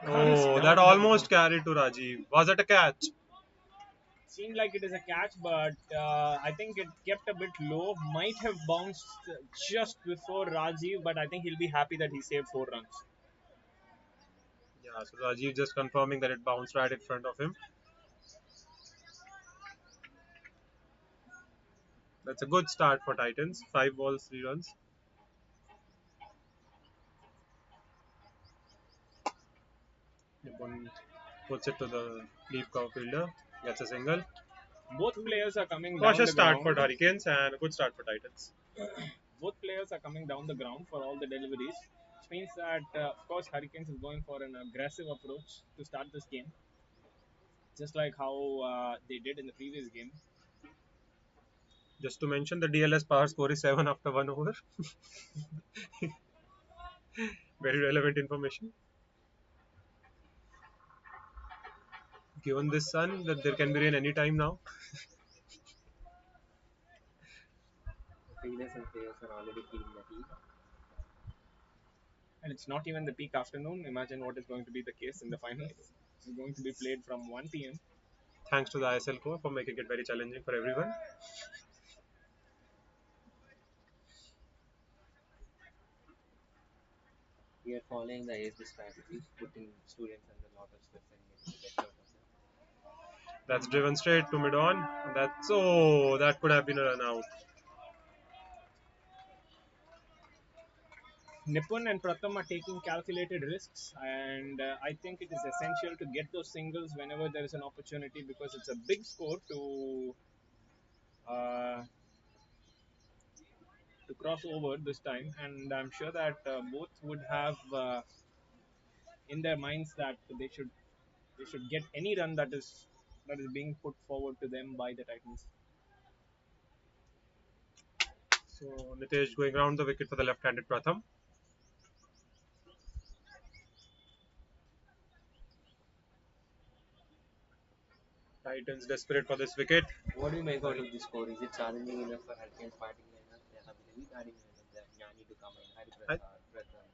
Comes Oh, down that to almost carried to Rajiv. Was it a catch? seemed like it is a catch, but I think it kept a bit low. Might have bounced just before Rajiv, but I think he'll be happy that he saved 4 runs. Yeah, so Rajiv just confirming that it bounced right in front of him. That's a good start for Titans. 5 balls, 3 runs. Nipun puts it to the deep cover fielder. Gets a single. Both players are coming down Cautious the start for ground. Hurricanes and a good start for Titans. Both players are coming down the ground for all the deliveries, which means that, of course, Hurricanes is going for an aggressive approach to start this game, just like how they did in the previous game. Just to mention, the DLS power score is 7 after 1 over. Very relevant information. Given this sun, that there can be rain anytime now. Fielders and players are already feeling the heat. And it's not even the peak afternoon. Imagine what is going to be the case in the finals. It's going to be played from 1 p.m. Thanks to the ISL core for making it very challenging for everyone. We are following the ASB strategy, putting students under a lot of stress and getting the best out of them. That's driven straight to mid on. That could have been a run out. Nipun and Pratham are taking calculated risks, and I think it is essential to get those singles whenever there is an opportunity because it's a big score uh, to cross over this time, and I'm sure that both would have in their minds that they should get any run that is being put forward to them by the Titans. So Nitesh going around the wicket for the left-handed Pratham. Titans desperate for this wicket. What do you make out of this score? Is it challenging enough for Hurricanes batting lineup? They have a heavy batting lineup. They have Gnani to come in, Hari I, Prasad, Pratham.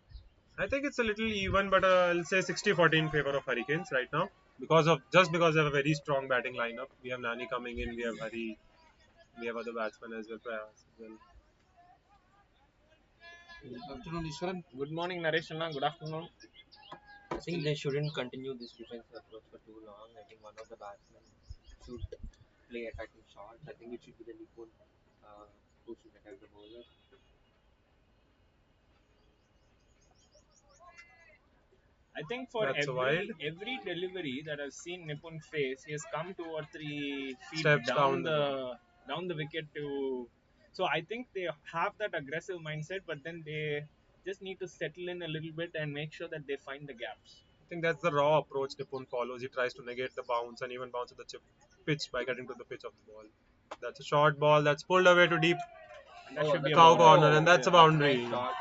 I think it's a little even, but I'll say 60-40 in favor of Hurricanes right now because they have a very strong batting lineup. We have Nani coming in, we have Hari, we have other batsmen as well. Prayas as well. Good afternoon, Ishwaran. Good morning, Naresh Anna. Good afternoon. I think they shouldn't continue this defensive approach for too long. I think one of the batsmen should play attacking shots. I think it should be the Nipun who should attack the bowler. I think for That's a every wild. every delivery that I've seen Nipun face, he has come 2 or 3 feet Steps down down the ground. the wicket to. So I think they have that aggressive mindset, but then they just need to settle in a little bit and make sure that they find the gaps. I think that's the raw approach Nipun follows. He tries to negate the bounce and even bounce at the pitch by getting to the pitch of the ball. That's a short ball that's pulled away to deep And that Oh, should be that's a cow a, boundary. corner, and that's a that's a nice boundary. shot.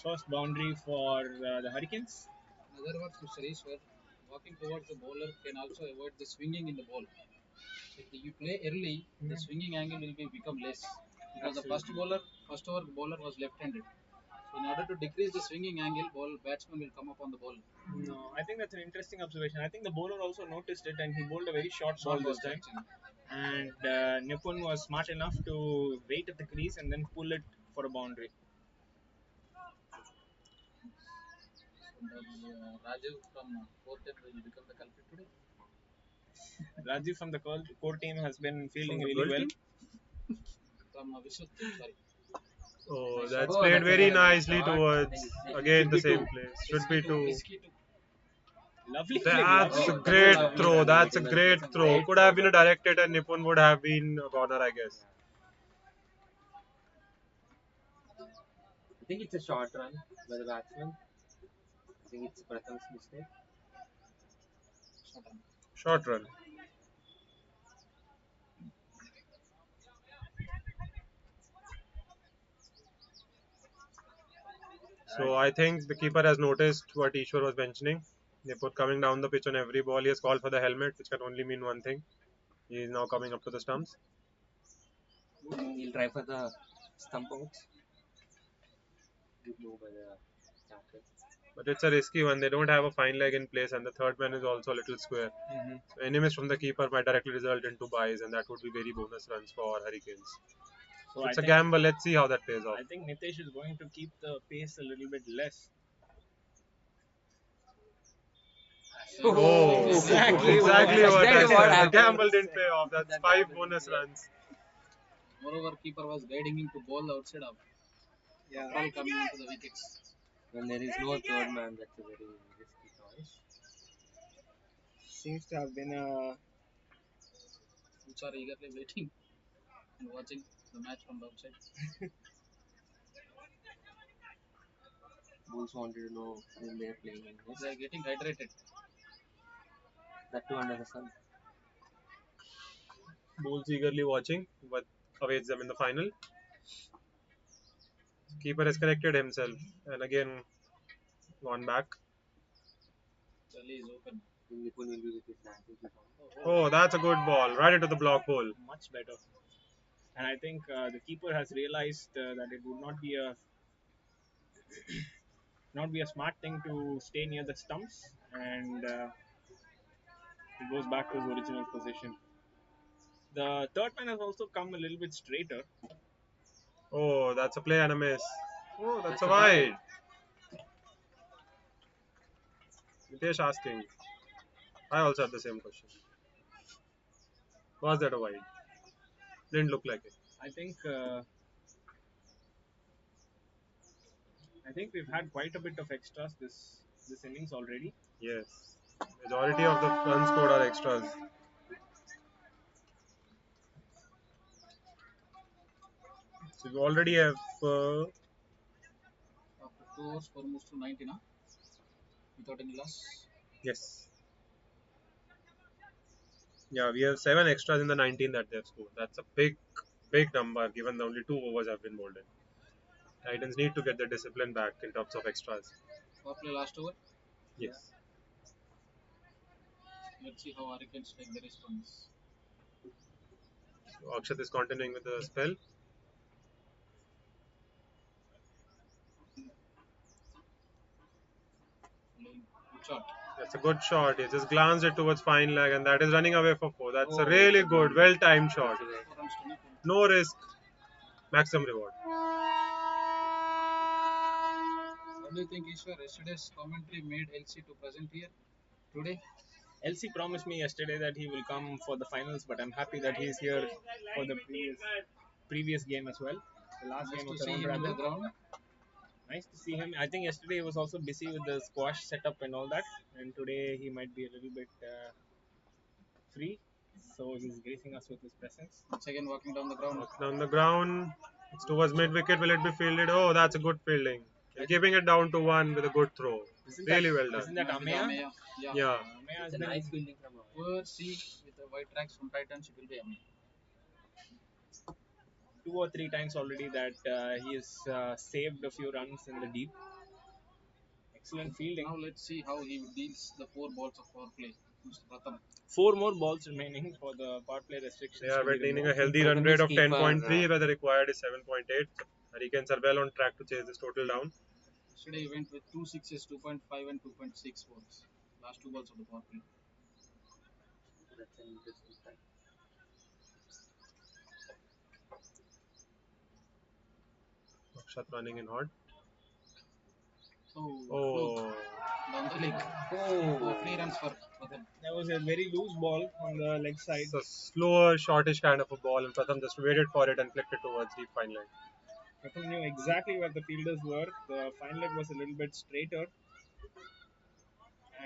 First boundary for the Hurricanes. In other words, Mr. Ishwar, walking towards the bowler can also avoid the swinging in the ball. If you play early, the swinging angle will become less. Because the first over bowler was left-handed. So in order to decrease the swinging angle, batsman will come up on the ball. No, I think that's an interesting observation. I think the bowler also noticed it and he bowled a very short ball Short this balls time. actually. And Nipun was smart enough to wait at the crease and then pull it for a boundary. So Rajiv from Portem will become the culprit today. Rajiv from the core team has been fielding From the really Girl well. team? From Vishnu team, sorry. Oh, Nice that's shot. Oh, played that's a very very nice nicely shot. I towards think again should the be same two. place. Should be two. Risky too. Lovely flick, That's lovely. a Oh, that's a great lovely throw. run. That's a Well, great that's a throw. great Could throw, have been a but directed and Nipun would have been a corner, I guess. yeah. I think it's a short run by the batsman. I think it's Pratham's mistake. Short run. Short run. So I think the keeper has noticed what Ishwar was mentioning. Nipun coming down the pitch on every ball. He has called for the helmet, which can only mean one thing. He is now coming up to the stumps. He'll try for the stump outs. Good move by the captain. But it's a risky one. They don't have a fine leg in place, and the third man is also a little square. So any miss from the keeper might directly result into buys, and that would be very bonus runs for Hurricanes. So So it's a gamble. Let's see how that pays off. I think Nitesh is going to keep the pace a little bit less. Oh, Exactly exactly what what I Exactly what said. The happened. gamble didn't pay off. That's That 5 gamble bonus didn't pay. runs. Moreover, keeper was guiding him to bowl the outside of. All coming onto the wickets. When there is no third man, that's a very risky choice. Seems to have been a. Which are eagerly waiting and watching the match from the outside. Bulls wanted to know when they're playing in this. They are getting hydrated. That too under the sun. Bulls eagerly watching what awaits them in the final. Keeper has corrected himself and again gone back. Gully is open. Nipun will be with his dancing shoes on. Oh, that's a good ball. Right into the block hole. Much better. And I think the keeper has realized that it would not be a smart thing to stay near the stumps, and he goes back to his original position. The third man has also come a little bit straighter. Oh, that's a play and a miss. Oh, that's That's a a wide. wide. Nitesh asking. I also have the same question. Was that a wide? Didn't look like it. I think I think we've had quite a bit of extras this innings already. Yes. Majority of the runs scored are extras. So we already have After 2 overs, 4 moves to 90 now, without any loss. yes. Yeah, we have 7 extras in the 19 that they have scored. That's a big number given the only 2 overs have been bowled in. Titans need to get their discipline back in terms of extras. Power play last over. Yes. Let's see how Hurricanes take the response. So Akshat is continuing with the spell. Good shot. That's a good shot. He just glanced it towards fine leg and that is running away for 4. That's a Oh, really good, well timed shot. 4 runs to make. No risk, maximum reward. What do you think, Ishwar? Yesterday's commentary made LC to present here today. LC promised me yesterday that he will come for the finals, but I'm happy that he's here for the previous game as well. The last Nice game to of the see round him in the robin. ground. Nice to see him. I think yesterday he was also busy with the squash setup and all that, and today he might be a little bit free. So he's gracing us with his presence. Once again walking down the ground. Down the ground. It's towards mid wicket. Will it be fielded? Oh, that's a good fielding. They're keeping it down to 1 with a good throw. Really well done. Isn't that Might be the Ameya? Ameya. Yeah. Yeah. Ameya has it's a been nice fielding from Poor C with the white tracks from Titans. It will be Ameya. 2 or 3 times already that he has saved a few runs in the deep. Excellent fielding. Now let's see how he deals the 4 balls of power play. Mr. Pratham. 4 more balls remaining for the power play restrictions. They are to be maintaining a removed. healthy run rate of Keeper, 10.3 where the required is 7.8. Hurricanes are well on track to chase this total down. Yesterday he went with 2 sixes, 2.5 and 2.6 balls. Last 2 balls of the power play. That's an interesting fact. Akshat running in hard. Oh, Oh, down the leg. Oh, 4 free runs for Pratham. That was a very loose ball on the leg side. it's a slower, shortish kind of a ball, and Pratham just waited for it and flicked it towards deep fine line. Pratham knew exactly where the fielders were. The fine leg was a little bit straighter.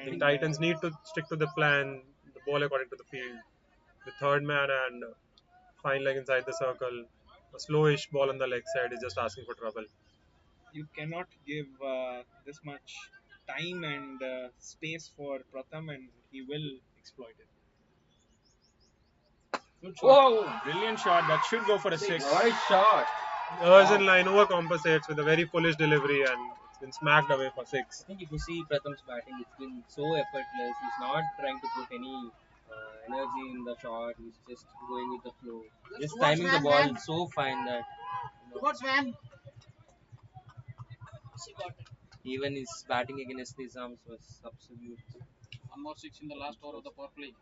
The And, Titans need to stick to the plan, the ball according to the field. The third man and fine leg inside the circle. A slowish ball on the leg side is just asking for trouble. you cannot give this much time and space for Pratham, and he will exploit it. Good shot. Whoa! Brilliant shot. That should go for a 6. nice shot. Urgent line overcompensates with a very foolish delivery and it's been smacked away for 6. I think if you see Pratham's batting, it's been so effortless. He's not trying to put any energy in the shot. He's just going with the flow. Just timing the ball so fine that Van. even his batting against these arms was absolute. 1 more 6 in the last over of the power play.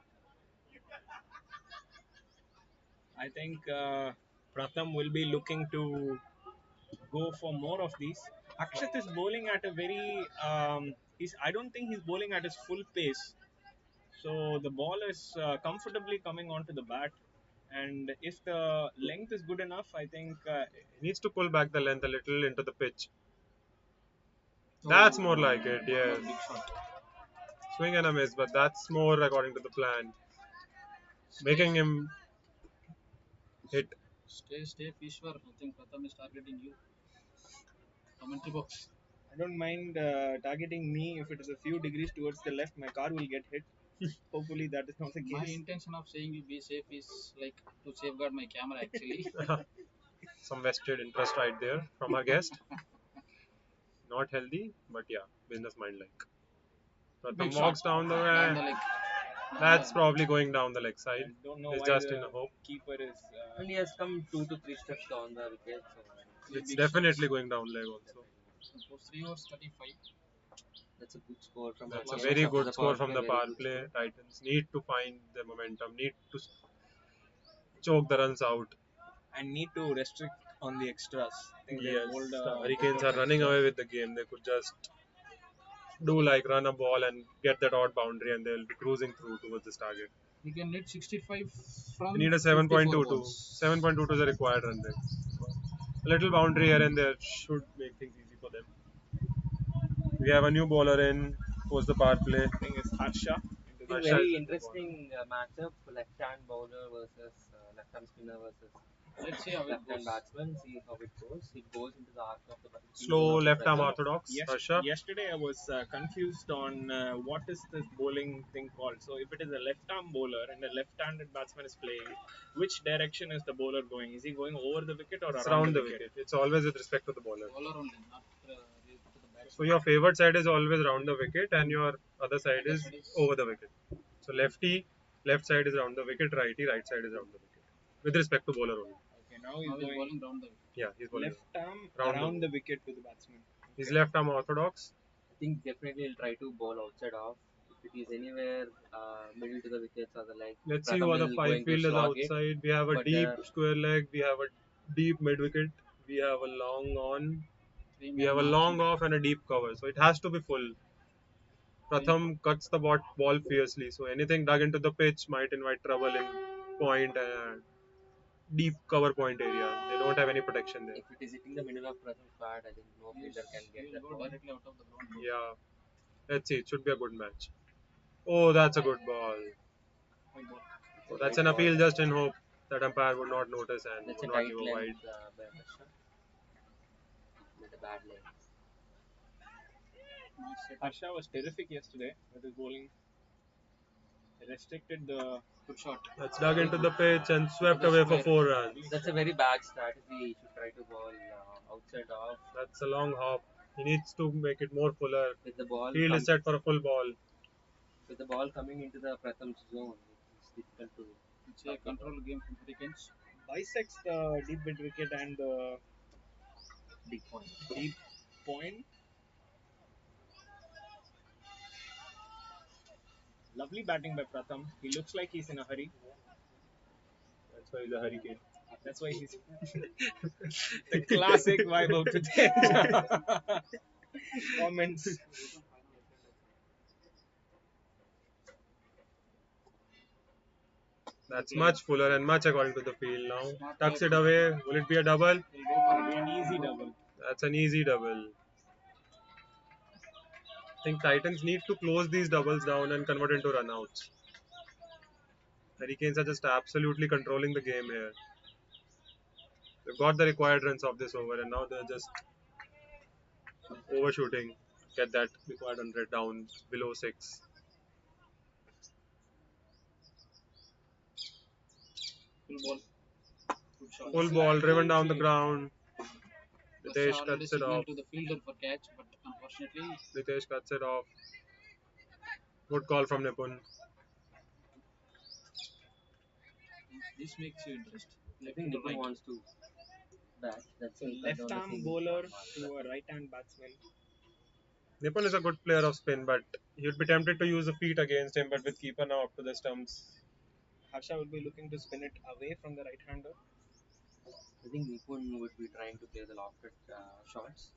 I think Pratham will be looking to go for more of these. Akshat is bowling at a very. I don't think he's bowling at his full pace. So the ball is comfortably coming onto the bat. And if the length is good enough, I think He needs to pull back the length a little into the pitch. That's more like it, yes. Big shot. Swing and a miss, but that's more according to the plan. Making him hit. Stay, Ishwar. I think Pratham is targeting you. Commentary box. I don't mind targeting me if it is a few degrees towards the left. My car will get hit. Hopefully that is not the My case. intention of saying you be safe is like to safeguard my camera actually. Some vested interest right there from our guest. Not healthy, but yeah, business mind like. Pratham Big walks shot. down the Down the way. leg. That's probably going down the leg I side. don't know It's why just the in a hope. keeper is. And he has come 2 to 3 steps down the wicket. So It's definitely going down leg also. So 3 overs 35. that's a good score from That's a Hurricanes very after good the score from the very power good play. score. Titans need to find the momentum, need to choke the runs out. And need to restrict on the extras. I think they Yes, hold, the Hurricanes are running extras. away with the game. They could just do like run a ball and get that odd boundary and they'll be cruising through towards this target. We can net 65 from. We need a 54 7.22. balls. 7.22 is a required run rate. A little boundary here and there should make things easy for them. We have a new bowler in post the power play. I think it's Harsha. I think Harsha is very the new bowler. interesting matchup. Left-hand bowler versus left-hand spinner versus Let's see how it left-hand goes. batsman. See how it goes. It goes into the arc of the field zone Slow of the left arm Pratham. orthodox. Yes, Harsha. yesterday I was confused on what is this bowling thing called. So if it is a left-arm bowler and a left-handed batsman is playing, which direction is the bowler going? Is he going over the wicket or It's around round the the wicket? wicket. It's always with respect to the bowler. Bowler only, not related to the So batsman. your favorite side is always round the wicket, and your other side Other is side is over the wicket. So lefty, left side is round the wicket. Righty, right side is round the wicket. With respect to bowler only. Okay, now he's now he's going bowling round the wicket. Yeah, he's bowling left arm round around the. the wicket to the batsman. His Okay. left arm orthodox. I think definitely he'll try to bowl outside off. If it is anywhere middle to the wickets or the leg, Let's see who Pratham are the will five going to fielders slog it. outside. We have a But deep there, square leg. We have a deep mid wicket. We have a long on. Three We man have a margin. long off and a deep cover. So it has to be full. Pratham cuts the ball fiercely. So anything dug into the pitch might invite trouble in point and deep cover point area. They don't have any protection there. if it is hitting the middle of Pratham's bat, I think no fielder can He get will that go ball. directly out of the ground. Yeah. Let's see. It should be a good match. Oh, that's a good ball. White ball. Oh, that's White an ball. appeal just in hope that umpire would not notice and That's would a not tight give a wide. length by Harsha. With a bad length. Nice set. Harsha was terrific yesterday with his bowling. He restricted the. Good shot. That's dug into the pitch and swept the away for square. 4 runs. That's a very bad strategy. He should try to bowl outside off That's a long hop. He needs to make it more fuller. with the ball. Field is set for a full ball. With the ball coming into the Pratham's zone. It's difficult to. It's a control game from Hurricanes. Bisects the deep mid wicket and the Big point. deep point. Lovely batting by Pratham. He looks like he's in a hurry. That's why he's a hurricane. That's why he's the classic vibe of today. Comments. That's much fuller and much according to the field now. Smart Tucks play. it away. Will it be a double? He'll go for An easy double. That's an easy double. I think Titans need to close these doubles down and convert into runouts. Hurricanes are just absolutely controlling the game here. They've got the required runs of this over and now they're just overshooting. Get that required 100 down below 6. full ball. Good shot. Full ball driven down the ground. Harsha Ritesh already cuts it signaled off. to the fielder for catch, but unfortunately, Ritesh cuts it off. Good call from Nipun. this makes you interested. I think Nipun wants to bat. That's So why he cut left down the arm single bowler marker. to a right hand batsman. Nipun is a good player of spin, but you'd be tempted to use the feet against him. But with keeper now up to the stumps, Harsha will be looking to spin it away from the right hander. I think Nipun would be trying to play the lofted shots.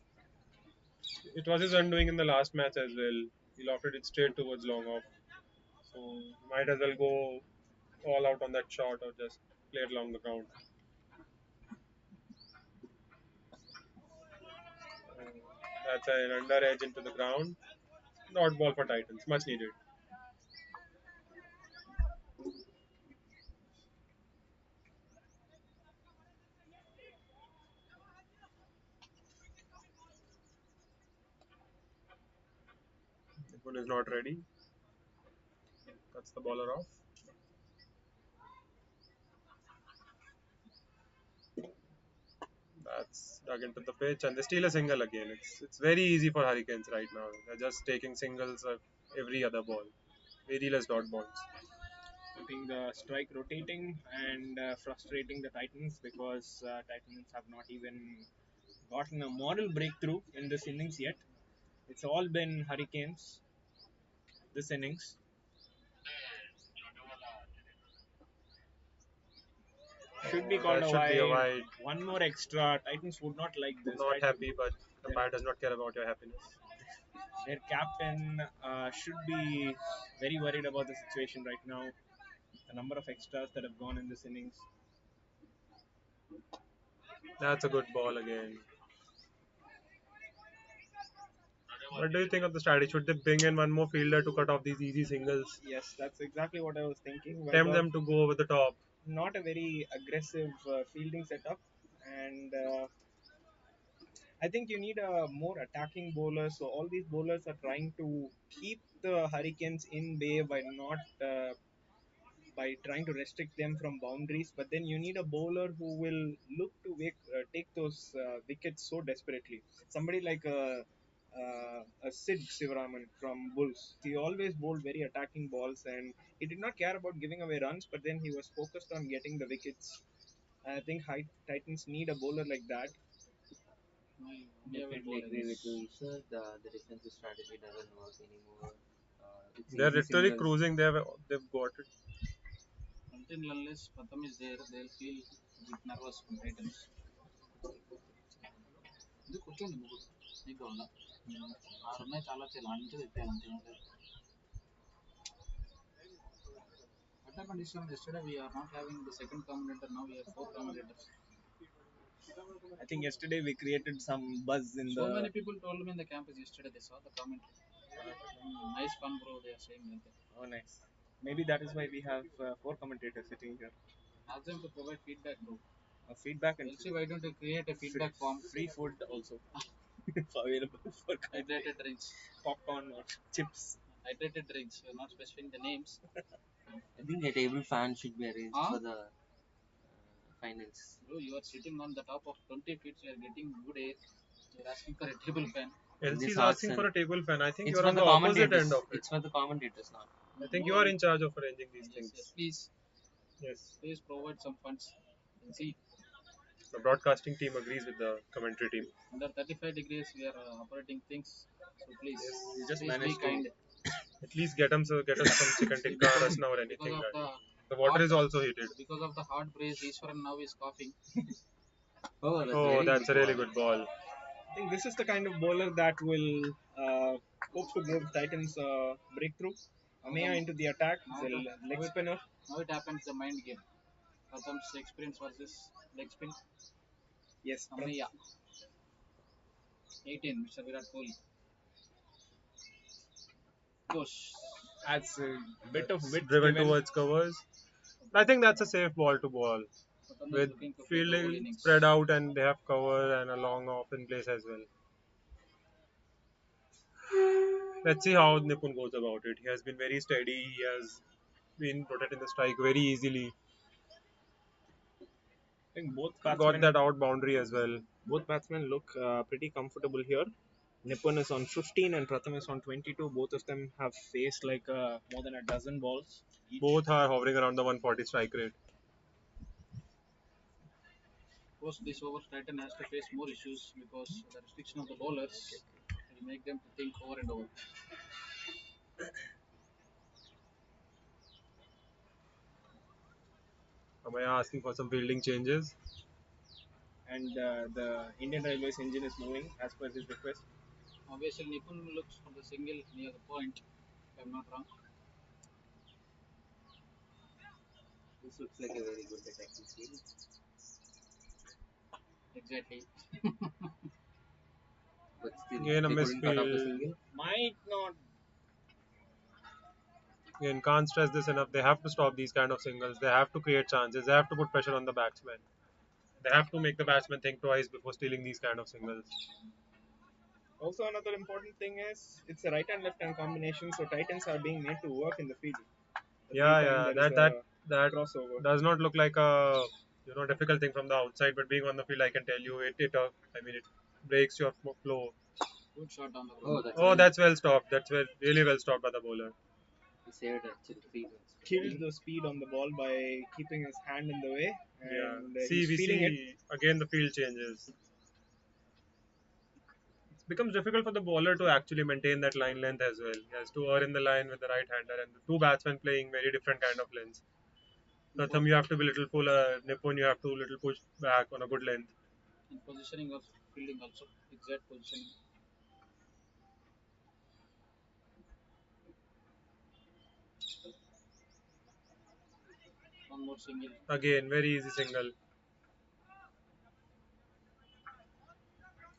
it was his undoing in the last match as well. He lofted it straight towards long off, so might as well go all out on that shot or just play it along the ground. That's an under edge into the ground. Not ball for Titans, much needed. Nipun is not ready. Cuts the bowler off. That's dug into the pitch and they steal a single again. It's very easy for Hurricanes right now. They're just taking singles of every other ball. Very less dot balls. Keeping the strike rotating and frustrating the Titans because Titans have not even gotten a moral breakthrough in this innings yet. It's all been Hurricanes this innings. Should be called That a should be a wide. wide. One more extra. Titans would not like this. Not Titans- happy, but the umpire does not care about your happiness. Their captain should be very worried about the situation right now. The number of extras that have gone in this innings. That's a good ball again. What do you think of the strategy? Should they bring in one more fielder to cut off these easy singles? Yes, that's exactly what I was thinking. Tempt Whether them to go over the top. not a very aggressive fielding setup, and I think you need a more attacking bowler. So all these bowlers are trying to keep the Hurricanes in bay by trying to restrict them from boundaries. But then you need a bowler who will look to take those wickets so desperately. Somebody like a Sid Sivaraman from Bulls. He always bowled very attacking balls, and he did not care about giving away runs. But then he was focused on getting the wickets. I think Titans need a bowler like that. India will Definitely bowl agree with against. you, sir. The defensive strategy doesn't work anymore. It's They're easy literally singles. cruising. They've got it. Until unless Pratham is there, they'll feel a bit nervous from Titans. ఇది కూర్చోండి ముగ్గురు నీకు వల్ల ఆరు ఉన్నాయి చాలా లాంటి తెప్పాను అంతే what happened is yesterday we are not having the second commentator, now we have four commentators. I think yesterday we created some buzz in So the. many people told me in the campus yesterday they saw the commentary. Nice fun, bro. They are saying like that. Oh, nice. Maybe that is why we have four commentators sitting here. Ask them to provide feedback, bro. Feedback and Also, why don't you create a feedback form? free food also available for Hydrated drinks. popcorn or chips. Hydrated drinks. You're not specifying the names. I think a table fan should be arranged Huh? for the finals. Bro, you are sitting on the top of 20 feet. You are getting good air. You're asking for a table fan. In LC this is asking for auction, a table fan. I think it's you're for on the the opposite commentators. end of it. It's for the commentators now. I think you are in charge of arranging these Yes, things. yes. Please, Yes. please provide some funds. And see, The broadcasting team agrees with the commentary team. under 35 degrees, we are operating things. So please, Yes, we just please managed be to- kind. At least get us some chicken tikka, rasna or anything. Because of Like. the The water hot, is also heated. because of the hot breeze, Ishwaran now is coughing. Oh, that's, Oh, very that's a good really ball. good ball. I think this is the kind of bowler that will hope to give Titans a breakthrough. Amaya into the attack. It's a leg spinner. Now it happens the mind game. Pratham's experience versus leg spin. Yes, Amaya. 18, Mr. Virat Kohli. Gosh. adds a bit of width Driven given. towards covers. I think that's a safe ball to bowl. Pratham is With looking to play the whole fielding innings. spread out and they have cover and a long off in place as well. Let's see how Nipun goes about it. He has been very steady. He has been protecting the strike very easily. I think Got that out boundary as well. both batsmen look pretty comfortable here. Nipun is on 15 and Pratham is on 22. Both of them have faced like more than a dozen balls each. Both are hovering around the 140 strike rate. Post this over, Titan has to face more issues because the restriction of the bowlers will make them to think over and over. Amaya asking for some fielding changes. And the Indian Railways engine is moving as per his request. Obviously, Nipun looks for the single near the point, if I'm not wrong. This looks like a very good attacking field. Exactly. But still, Again, a they couldn't cut off the misfield. single. Might not. Again, can't stress this enough. They have to stop these kind of singles. They have to create chances. They have to put pressure on the batsmen. They have to make the batsman think twice before stealing these kind of singles. Also, another important thing is it's a right and left hand combination, so Titans are being made to work in the field. Yeah, There is that crossover. does not look like a difficult thing from the outside, but being on the field, I can tell you, it breaks your flow. Good shot on the Oh, ground. That's well stopped. That's really well stopped by the bowler. He saved actually 3 runs. Killed the speed on the ball by keeping his hand in the way, Yeah. and See, he's we feeling it. see again the field changes. It becomes difficult for the bowler to actually maintain that line length as well. He has to err in the line with the right hander, and the two batsmen playing very different kind of lengths. Pratham, you have to be little fuller. Nipun, you have to little push back on a good length. And positioning of fielding also. Exact positioning. One more single. Again, very easy single.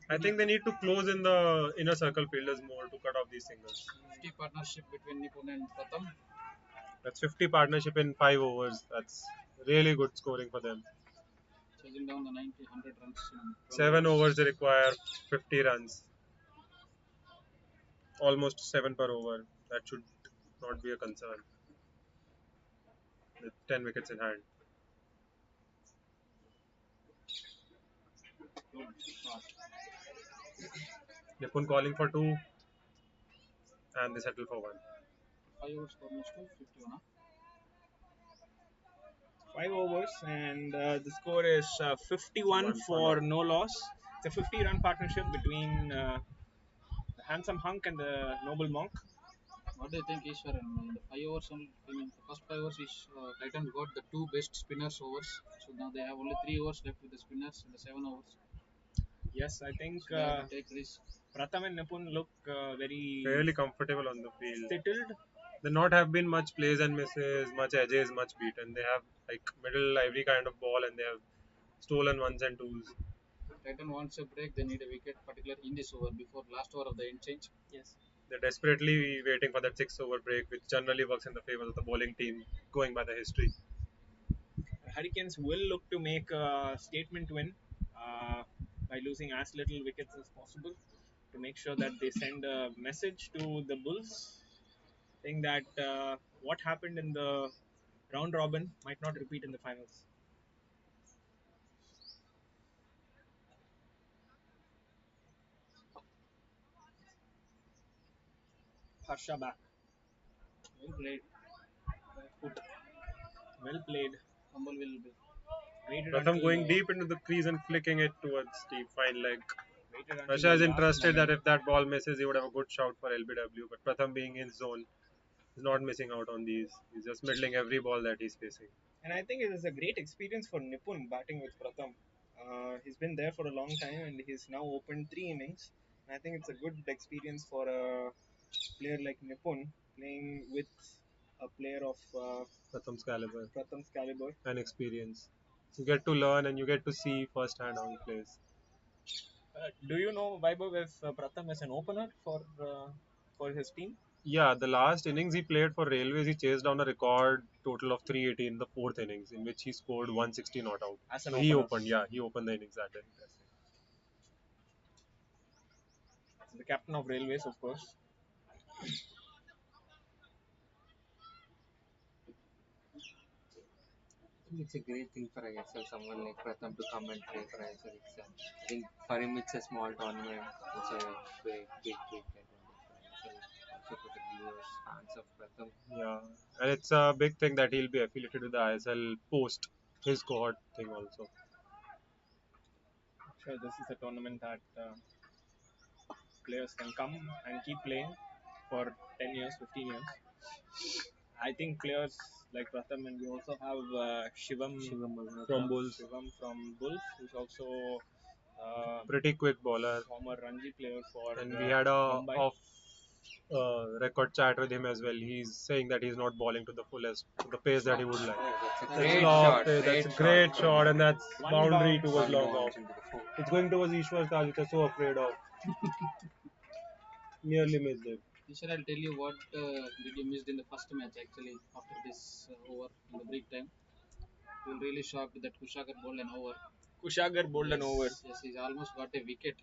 I think they need to close in the inner circle fielders more to cut off these singles. 50 partnership between Nipun and Pratham. That's 50 partnership in 5 overs. That's really good scoring for them. Chasing down the 100 runs in 12 7 overs they require 50 runs. Almost 7 per over. That should not be a concern. With 10 wickets in hand. Good shot. Nipun calling for 2 and they settle for 1. 5 overs score was 251. 5 overs, and the score is 51 for no loss. It's a 50-run partnership between the handsome hunk and the noble monk. What do you think, Ishwar? In the 5 overs, only, in the first 5 overs, Titans got the 2 best spinners overs. So now they have only 3 overs left with the spinners in the 7 overs. Yes, I think So they have to take risk. Pratham and Nipun look very Fairly comfortable on the field. settled. There not have been much plays and misses, much edges, much beaten. They have like middle every kind of ball and they have stolen ones and twos. Titan wants a break, they need a wicket, particularly in this over before last over of the end change. Yes. They're desperately waiting for that 6 over break, which generally works in the favor of the bowling team, going by the history. Hurricanes will look to make a statement win by losing as little wickets as possible to make sure that they send a message to the Bulls saying that what happened in the round robin might not repeat in the finals. Harsha back. Well played. Foot. Well played. Humble will be. Waited Pratham until, going deep into the crease and flicking it towards the fine leg. waited until Rasha is the last interested that moment. if that ball misses, he would have a good shout for LBW. But Pratham being in zone is not missing out on these. He's just middling every ball that he's facing. And I think it is a great experience for Nipun batting with Pratham. He's been there for a long time and he's now opened 3 innings. And I think it's a good experience for a player like Nipun playing with a player of Pratham's caliber Pratham's caliber. and experience. You get to learn and you get to see firsthand how he plays. Do you know, Vaibhav, if Pratham is an opener for his team? Yeah, the last innings he played for Railways, he chased down a record total of 380 in the 4th innings, in which he scored 160 not out. As an So he opener. he opened the innings that day. The captain of Railways, of course. I think it's a great thing for ISL, someone like Pratham to come and play for ISL itself. I think for him it's a small tournament, it's a big advantage for ISL, also for the viewers, fans of Pratham. Yeah, and it's a big thing that he'll be affiliated with the ISL post his cohort thing also. Sure, this is a tournament that players can come and keep playing for 10 years, 15 years. I think players like Pratham, and we also have Shivam From Bulls. Shivam from Bulls, who's also Pretty quick bowler. former Ranji player for And we had a Mumbai. off record chat with him as well. He's saying that he's not bowling to the fullest, to the pace that he would like. That's a That's great long shot. pace, that's a great shot, and that's One boundary bounce. towards One long bounce off. into the four. It's going towards Ishwar Taj, which I'm so afraid of. Nearly missed it. Ishwar, I'll tell you what did you missed in the first match actually after this over in the break time. You will really shocked that Kushagar bowled an over. Kushagar bowled an over. Yes, he's almost got a wicket.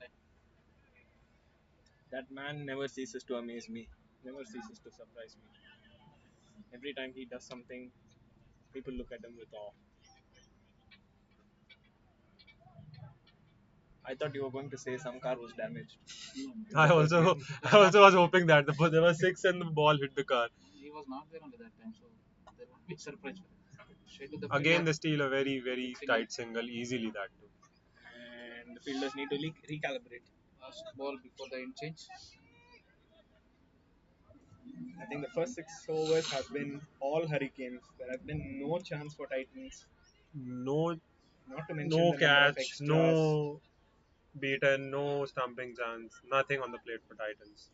That man never ceases to amaze me, never ceases to surprise me. Every time he does something, people look at him with awe. I thought you were going to say some car was damaged. I also was hoping that there were 6 and the ball hit the car. He was not there only that time, so there won't be surprise. Straight to the Again, fielder. they steal a very tight single easily that too. And the fielders need to recalibrate. Last ball before the end change. I think the first 6 overs have been all Hurricanes. There has been no chance for Titans. No, Not to mention no the number of catch, extras. no beaten, no stumping chance, nothing on the plate for Titans.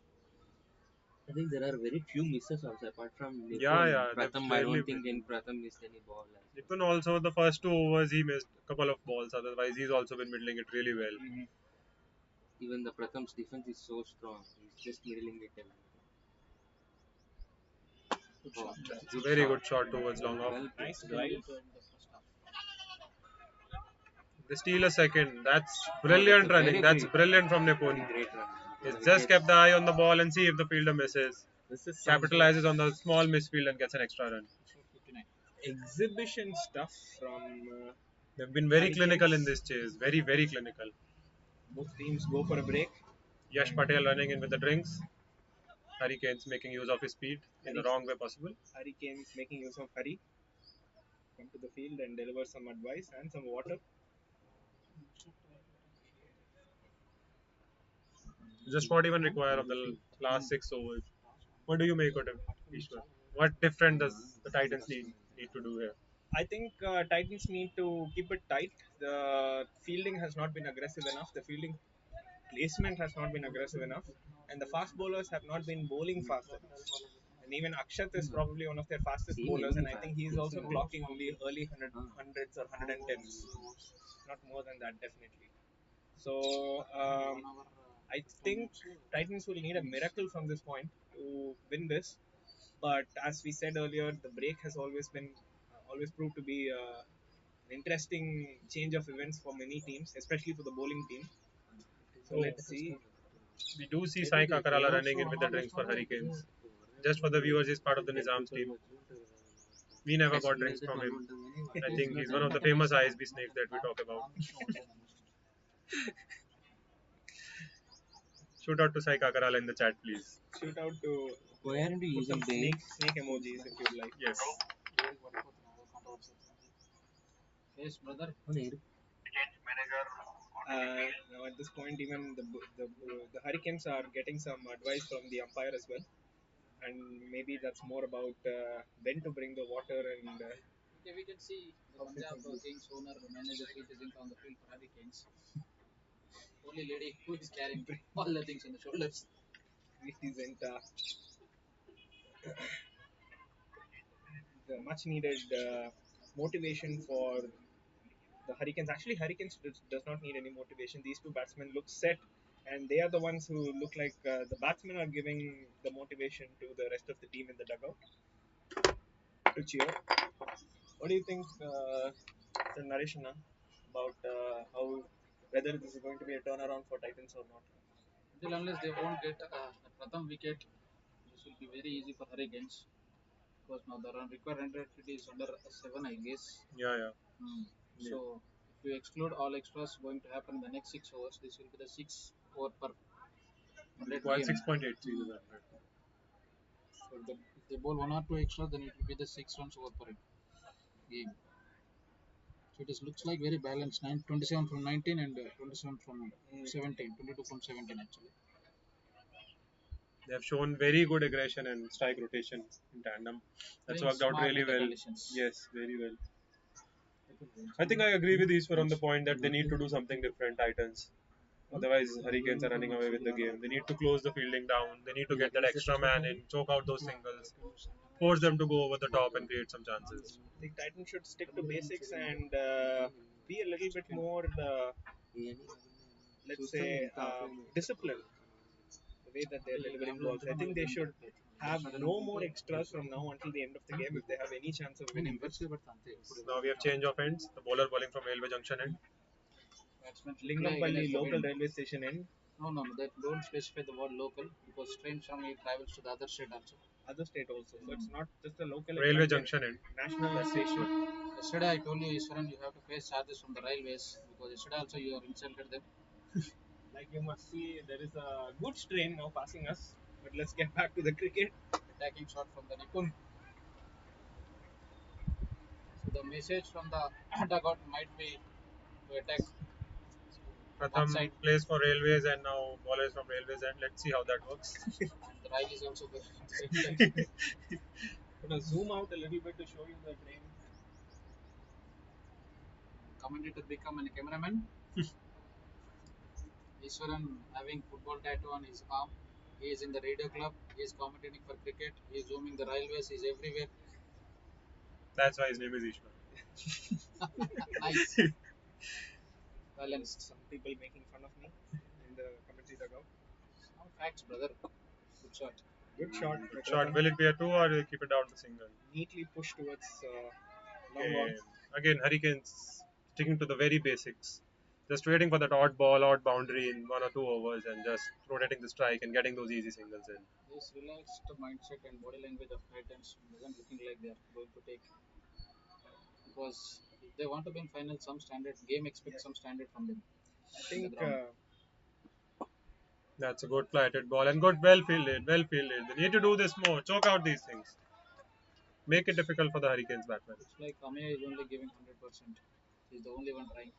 I think there are very few misses also apart from Nipun. Yeah, they've Pratham, I barely don't think been. Pratham missed any ball. Nipun also, the first 2 overs he missed a couple of balls, otherwise he's also been middling it really well. Mhm. Even the Pratham's defense is so strong. He's just middling it everything. Good Oh, shot. that's It's a very good shot towards long off. Well played. Nice Still drive. need to end the first half. They steal a second. That's Oh, brilliant that's a running. very That's great, brilliant from very Nipun. great run. He's The just kept wickets. the eye on the ball and see if the fielder misses. This is some Capitalizes on the small misfield and gets an extra run. Shot 59. exhibition stuff from They've been very clinical in Hurricanes. this chase. Very, very clinical. Both teams go for a break. Yash Patel running in with the drinks. Hurricanes making use of his speed in the wrong way possible. Hurricanes making use of Hurry. Come to the field and deliver some advice and some water. Just what even require of the last 6 overs. What do you make of it, Ishwar? What different does the Titans need to do here? I think Titans need to keep it tight. The fielding has not been aggressive enough. The fielding placement has not been aggressive enough. And the fast bowlers have not been bowling fast enough. And even Akshat is probably one of their fastest bowlers, and I think he's also clocking only early hundreds or 110s. Not more than that, definitely. So I think Titans will need a miracle from this point to win this. But as we said earlier, the break has always proved to be an interesting change of events for many teams, especially for the bowling team. So Oh. let's see. We do see Sai Kakarala running in with the drinks for Hurricanes. Just for the viewers, he's part of the Nizam's team. We never got drinks from him. I think he's one of the famous ISB snakes that we talk about. Shoot out to Sai Kakarala in the chat, please. Shoot out to Why aren't you put some using Bane? snake emojis if you'd like. Yes. Yes, brother. Now at this point, even the Hurricanes are getting some advice from the umpire as well, and maybe that's more about when to bring the water and. Okay, we can see the Punjab Kings owner, manager Preet isn't on the field for Hurricanes. Only lady who is carrying all the things on the shoulders. Isn't the much needed motivation for the Hurricanes. Actually, Hurricanes does not need any motivation. These two batsmen look set, and they are the ones who look like the batsmen are giving the motivation to the rest of the team in the dugout to cheer. What do you think, Mr. Nareshana, about how whether this is going to be a turnaround for Titans or not? Until unless they won't get the Pratham wicket, this will be very easy for Hurricanes. Because now the required run rate is under 7, I guess. Yeah. So if you exclude all extras going to happen in the next 6 overs, this will be the 6 over per 100 Required game. 6.83 to that. So if they bowl 1 or 2 extra, then it will be the 6 runs over per game. So it looks like very balanced. 27 from 19 and 27 from 17, 22 from 17 actually. They have shown very good aggression and strike rotation in tandem. That's Playing worked out smart really with the well. conditions. Yes, very well. I think I agree with Ishwar on the point that they need to do something different, Titans. Otherwise, Hurricanes are running away with the game. They need to close the fielding down. They need to get that extra man in, choke out those singles, force them to go over the top and create some chances. I think Titans should stick to basics and be a little bit more, let's say, disciplined the way that they're delivering balls. I think they should have no more extras from now until the end of the game if they have any chance of winning this. Now we have change of ends. The bowler bowling from Railway Junction end. Batsmen should play Lingampalli against the local wind. railway station end. No, they don't specify the word local because train from it travels to the other state also. Other state also. So it's not just a local. Railway Junction end. National station. Yesterday I told you, Iswaran, you have to pay charges from the railways because yesterday also you have insulted them. Like you must see, there is a goods train now passing us. But let's get back to the cricket. Attacking shot from the Nipun. So the message from the dugout might be to attack one Pratham side. plays for Railways and now bowlers from Railways end. Let's see how that works. And the rail is also going at the same time. Gonna zoom out a little bit to show you the train. Commentator become a cameraman. Iswaran having football tattoo on his arm. He is in the radio club. He is commentating for cricket. He is zooming the railways. He is everywhere. That's why his name is Ishwar. Nice. Balanced. Some people making fun of me in the dugout. Some facts, brother. Good shot. Good shot. Good shot. Will it be a 2 or will you keep it down to single? Neatly pushed towards long Okay. on. Again, Hurricanes sticking to the very basics. Just waiting for that odd ball, odd boundary in 1 or 2 overs and just rotating the strike and getting those easy singles in. This relaxed mindset and body language of Titans doesn't looking like they are going to take, because if they want to win final, some standard game expects some standard from them. I In the think ground. That's a good flighted ball and good, well fielded, well fielded. They need to do this more, choke out these things. Make it difficult for the Hurricanes batsmen. Looks like Amaya is only giving 100%. He's the only one trying.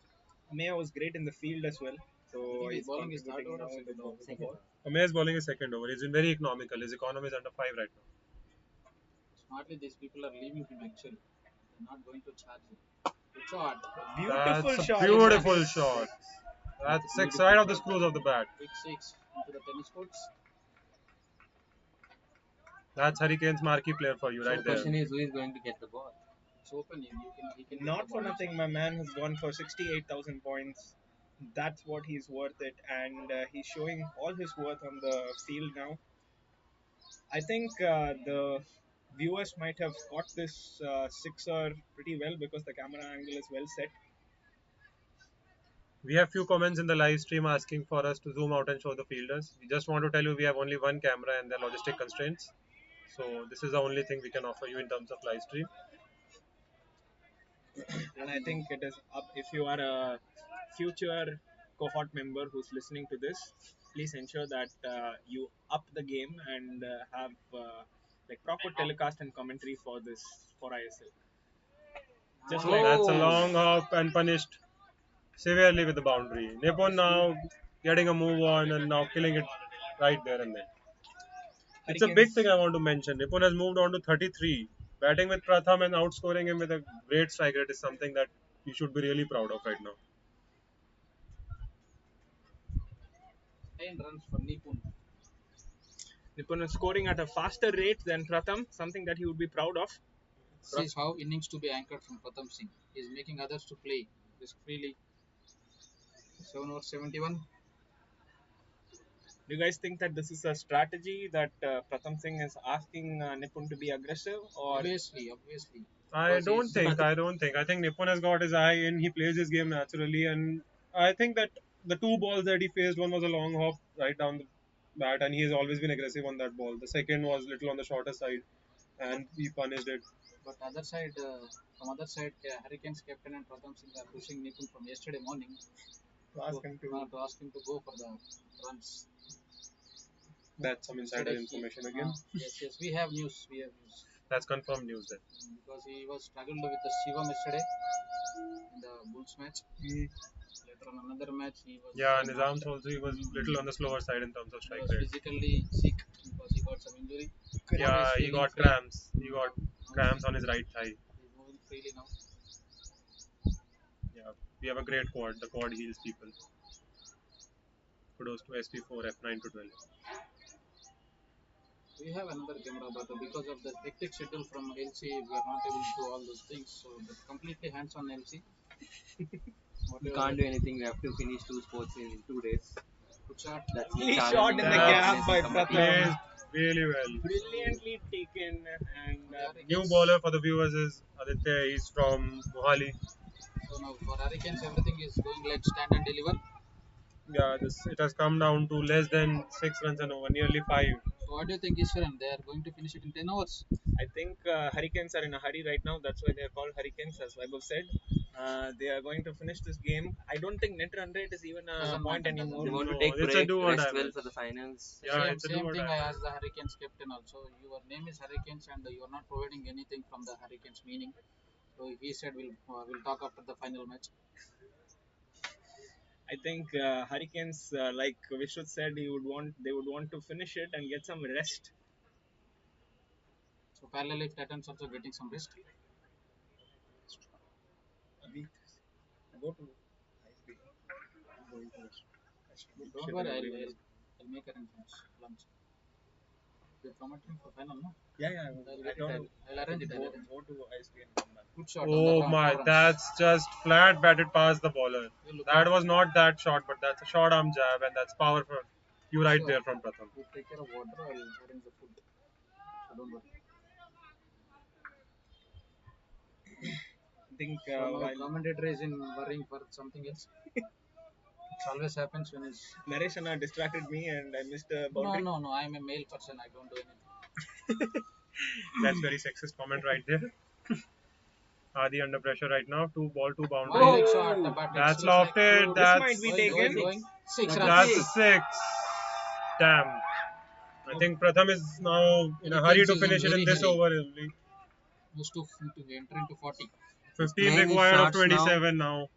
Maya was great in the field as well. I So think he's he's bowling his third contributing over now or with the second over. with the Second ball. over. Amaya is bowling his second over. He's been very economical. His economy is under 5 right now. Smartly, these people are leaving him actually. They're not going to charge him. Good shot. Beautiful That's a shot. beautiful shot. That's six right of the screws of the bat. Big six into the tennis courts. That's Hurricanes marquee player for you So right the there. question is, who is going to get the ball? It's open. He can Not get the for ball. nothing, my man has gone for 68,000 points. That's what he's worth it, and he's showing all his worth on the field now. I think the viewers might have caught this sixer pretty well because the camera angle is well set. We have few comments in the live stream asking for us to zoom out and show the fielders. We just want to tell you we have only one camera and there are logistic constraints. So this is the only thing we can offer you in terms of live stream. And I think it is up. If you are a future cohort member who's listening to this, please ensure that you up the game and have like proper telecast and commentary for this for ISL. Just like That's a Oh. long hop and punished severely with the boundary. Nippon now getting a move on and now killing it right there and then. It's a big Hurricanes. thing I want to mention. Nippon has moved on to 33. Batting with Pratham and outscoring him with a great strike rate is something that you should be really proud of right now. 9 runs for Nipun. Nippon is scoring at a faster rate than Pratham, something that he would be proud of. This is how innings to be anchored from Pratham Singh. He is making others to play risk freely. 7 over 71. Do you guys think that this is a strategy that Pratham Singh is asking Nippon to be aggressive, or Obviously. I Because don't he's- think. I think Nippon has got his eye in. He plays his game naturally, and I think that the two balls that he faced, one was a long hop right down the bat, and he has always been aggressive on that ball. The second was little on the shorter side, and he punished it. But from other side, Hurricanes captain and Pratham Singh are pushing Nipun from yesterday morning to ask him to ask him to go for the runs. That's some insider Yesterday he- information again. Yes, we have news. That's confirmed news then. Because he was struggled with the Shivam yesterday in the Bulls match. Later on another match, he was Yeah, and his arms also he was little on the slower side in terms of he strike was rate. physically sick because he got some injury. Yeah, Now he's he feeling got free. cramps. He got cramps on his right thigh. He's moving freely now. Yeah, we have a great quad. The quad heals people. Kudos to SP4 F9 to 12. We have another camera, but because of the hectic schedule from LC, we are not able to do all those things. So that's completely hands-on LC. We can't do anything. We have to finish 2 sports in 2 days. Good shot. That's He challenging shot in the gap by competition. Pratham. Plays really well. Brilliantly taken, and New bowler for the viewers is Aditya. He's from Mohali. So now for Hurricanes, everything is going like stand and deliver. Yeah, it has come down to less than 6 runs and over, nearly 5. So what do you think, Ishwaran? They are going to finish it in 10 hours. I think Hurricanes are in a hurry right now. That's why they are called Hurricanes, as Vaibhav said. They are going to finish this game. I don't think net run rate is even a Doesn't point matter, anymore. They want to No, take it's a break, do or rest die well match. for the finals. Yeah, same it's a same do or thing die I match. asked the Hurricanes captain also. Your name is Hurricanes and you are not providing anything from the Hurricanes meaning. So he said we'll talk after the final match. I think Hurricanes, like Vishnu said, they would want to finish it and get some rest. So parallelly, Titans also getting some rest. Go to Don't worry, I'll make arrangements. Lunch. You're commenting for final, no? Yeah. I'll arrange it. Go to ISP and come back. Good shot. on Oh the my, ground. that's just flat batted past the bowler. You look That was not that shot, but that's a short arm jab and that's powerful. You right Sure. there from Pratham. You take care of water. I'll arrange the food. So don't worry. I think So now while commentator is in worrying for something else. It always happens when it's. Naresh Anna distracted me and I missed the No, boundary. no, no. I'm a male person. I don't do anything. That's very sexist comment right there. Adi under pressure right now. 2 ball, 2 One boundary. leg shot, but it That's looks like lofted. good. This That's might be Going, going, taken. going. 6 That's runs. that's 6. Damn. I think Pratham is now in a hurry to finish it in this over only. Used to enter into 40. 15 Playing his required of shots now. 27 now.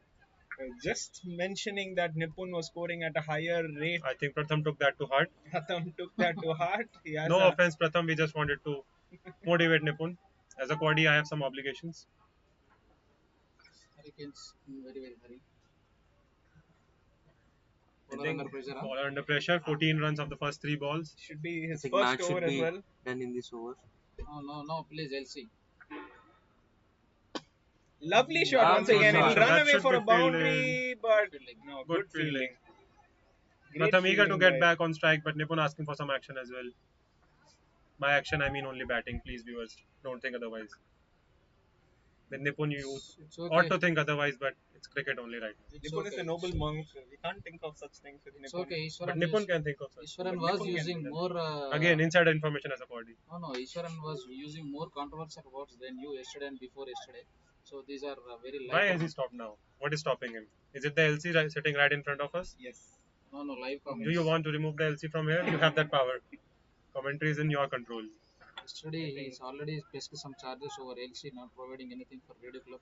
Just mentioning that Nipun was scoring at a higher rate. I think Pratham took that to heart. Pratham took that to heart. He has No a, offense, Pratham. We just wanted to motivate Nipun. As a quaddy, I have some obligations. Hurricanes in very, very hurry. I Bowler think under pressure. Huh? Ball under pressure. 14 runs of the first 3 balls. should be I his think first match over should as be well. done in this over. No, please, LC. Lovely shot once Lovely again. shot. It'll run That away should for be a boundary, but Fielding. no, Good good fielding. fielding. Great Pratham eager to fielding get by- back on strike, but Nipun asking for some action as well. By action, I mean only batting. Please, viewers, don't think otherwise. With Nipun, you It's okay. ought to think otherwise, but it's cricket only right now. It's Nipun is okay. a noble monk. We can't think of such things with It's Nipun. okay. But Iswaran, Nipun can think of such. Iswaran But was Nipun can using do that. more. Again, insider information as a body. No, Iswaran was using more controversial words than you yesterday and before yesterday. So these are very Why light. has he stopped now? What is stopping him? Is it the LC sitting right in front of us? Yes. No, live comments. Do you want to remove the LC from here? You have that power. Commentary is in your control. Yesterday he's already pressed some charges over LC not providing anything for Radio Club.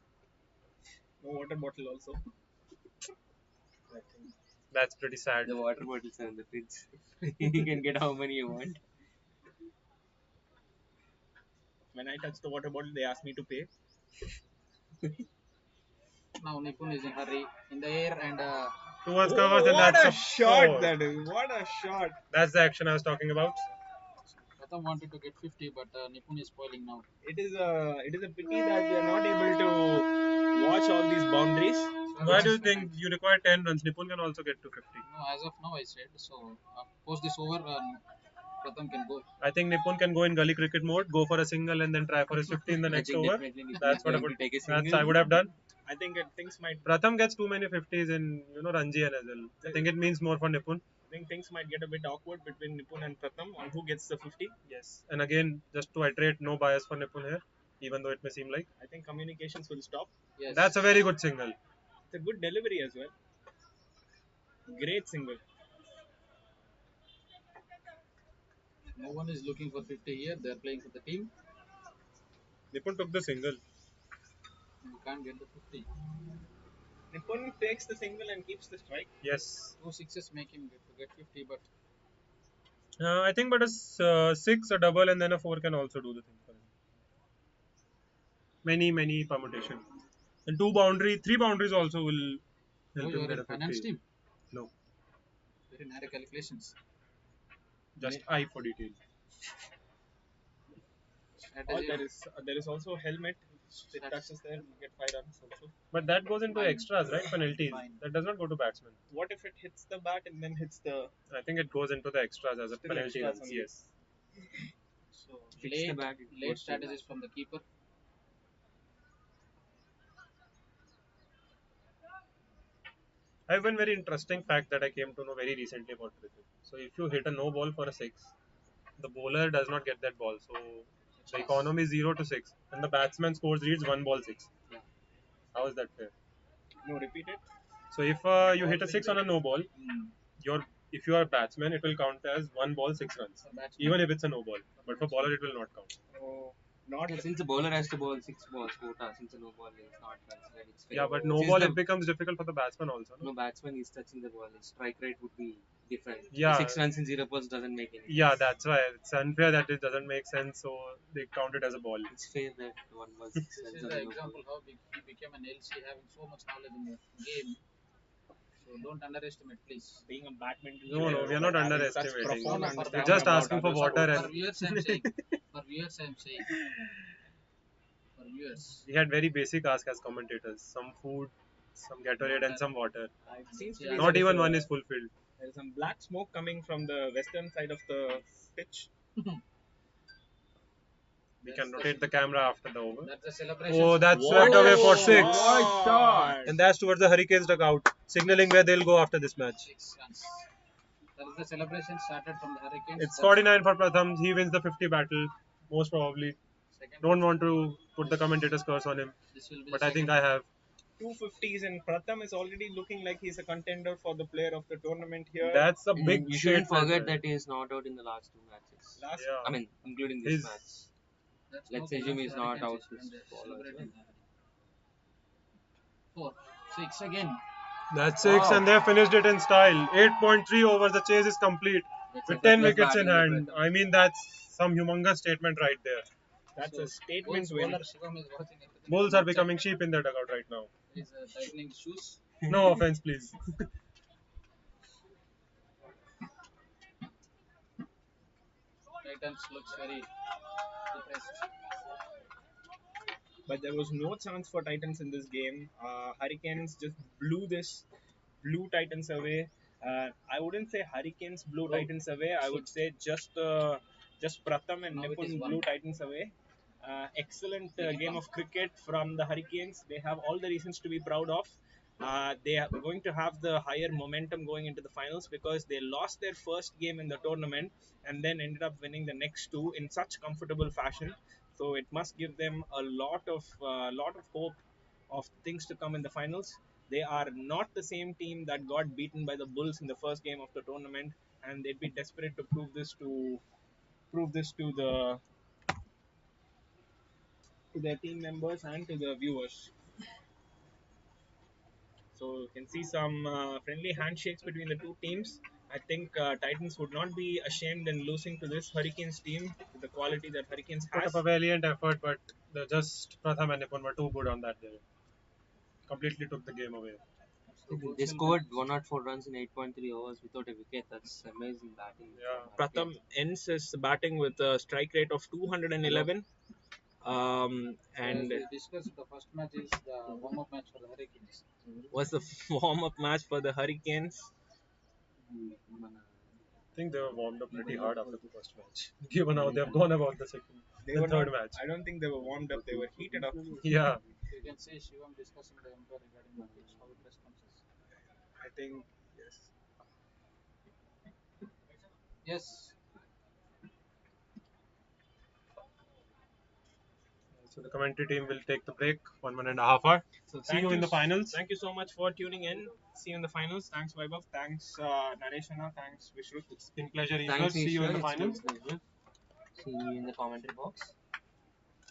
No water bottle also. I think. That's pretty sad. The water bottles are in the fridge. You can get how many you want. When I touch the water bottle, they ask me to pay. Now Nipun is in hurry in the air and Towards Oh, covers, and what that's a shot four. that is! What a shot! That's the action I was talking about. Pratham wanted to get 50, but Nipun is spoiling now. It is a pity that we are not able to watch all these boundaries. Why do you think you require 10 runs? Nipun can also get to 50. No, as of now I said so. Post this over, Pratham can go. I think Nipun can go in gully cricket mode, go for a single, and then try for a 50 in the I next think over. definitely Nipun That's is what I going would. to take a That's single. I would have done. I think things might. Pratham gets too many 50s in Ranji and as well. I think it means more for Nipun. I think things might get a bit awkward between Nipun and Pratham on who gets the 50. Yes. And again, just to iterate, no bias for Nipun here, even though it may seem like. I think communications will stop. Yes. That's a very good signal. It's a good delivery as well. Great single. No one is looking for 50 here. They are playing for the team. Nipun took the single. You can't get the 50. Nipun takes the single and keeps the strike. Yes. 2 sixes make him get 50, but I think but a 6, a double, and then a 4 can also do the thing for him. Many permutation. And 3 boundaries also will help you him are get a in finance 50. team. No, Very narrow calculations. just eye for detail. Strategy. There is also helmet. It touches there, you get 5 runs also. But that goes into Fine. extras, right? Penalties. Fine. That does not go to batsmen. What if it hits the bat and then hits the? I think it goes into the extras as a Still penalty extras runs. only. Yes. So Fix the late, bat, it late goes to strategies bat. from the keeper. I have one very interesting fact that I came to know very recently about cricket. So if you hit a no ball for a 6, the bowler does not get that ball. So the economy is 0 to 6, and the batsman scores reads 1 ball 6. Yeah. How is that fair? No, repeat it. So if you hit a 6 on a no ball, if you are a batsman, it will count as 1 ball 6 runs, The batsman. even if it's a no ball. But for bowler, it will not count. Oh, not. Yeah, since the bowler has to bowl 6 balls, quota, since the no ball is not considered, it's fair. Yeah, but no Since ball the it becomes difficult for the batsman also. No? no batsman is touching the ball, his strike rate would be different. Yeah. 6 runs in 0 balls doesn't make any Yeah, sense. that's why it's unfair that it doesn't make sense. So they count it as a ball. It's fair that 1 ball 6 This runs is on the the no ball. example how he became an LC having so much knowledge in the game. So don't underestimate, please. Being a badminton No, player, we are not having such underestimating. profound No, no, understanding We're just about asking for other water sports. For and viewers, I'm saying. For viewers, I'm saying. For viewers. we had very basic ask as commentators. Some food, some Gatorade and some water. It seems to be Not there even is one a- is fulfilled. There is some black smoke coming from the western side of the pitch. We can rotate the camera after the over. That's the celebration. Oh, that's What swept a away for 6. shot! And that's towards the Hurricanes dugout, signaling where they'll go after this match. 6 runs. That is the celebration started from the Hurricanes. It's 49 for Pratham. He wins the 50 battle, most probably. Second Don't want to put the commentator's curse on him, This will be but the I think second. I have. 250s, and Pratham is already looking like he's a contender for the player of the tournament here. That's a And big you shouldn't statement, forget man. that he is not out in the last 2 matches. Last, Yeah. I mean, including this His- match. That's Let's no assume penalty he's not Hurricanes out is when this they're ball as celebrating that. 4, 6 again. That's 6, Wow. and they finished it in style. 8.3 overs. The chase is complete That's with a 10 first wickets in batting hand. with I mean, that's some humongous statement right there. that's So, a statement Bulls win. bowler Shivam is watching everything. Bulls from are outside. becoming sheep in their dugout right now. He's tightening shoes. No offense, please. Titans looks very depressed. But there was no chance for Titans in this game. Hurricanes just blew Titans away. I wouldn't say Hurricanes blew Oh, Titans away. I would say just Pratham and Now it is Nipun one. blew Titans away. Excellent game of cricket from the Hurricanes. They have all the reasons to be proud of. They are going to have the higher momentum going into the finals because they lost their first game in the tournament and then ended up winning the next two in such comfortable fashion. So it must give them a lot of hope of things to come in the finals. They are not the same team that got beaten by the Bulls in the first game of the tournament, and they'd be desperate to prove this to their team members and to the viewers. So you can see some friendly handshakes between the two teams. I think Titans would not be ashamed in losing to this Hurricanes team with the quality that Hurricanes Put has. up a valiant effort, but just Pratham and Nipun were too good on that day. Completely took the game away. So They Bulls will scored 104 runs in 8.3 overs without a wicket. That's amazing batting. Yeah. from Pratham Hurricanes. ends his batting with a strike rate of 211. As And we discussed, the first match is the warm-up match for the Hurricanes. was the warm-up match for the Hurricanes. I think they were warmed up pretty hard after the first match, given how they've gone about the third match. I don't think they were warmed up. They were heated up. Yeah. So you can see Shivam discussing the umpire regarding the pitch, how it responses. I think yes. Yes, So the commentary team will take the break, 1.5 hour. So See you in the finals. Thank you so much for tuning in. See you in the finals. Thanks Vaibhav. Thanks Nareshana. Thanks Vishru. It's been pleasure, Ishwar. Thanks, See you in the Ishwar. It's been finals. a pleasure. See you in the commentary box.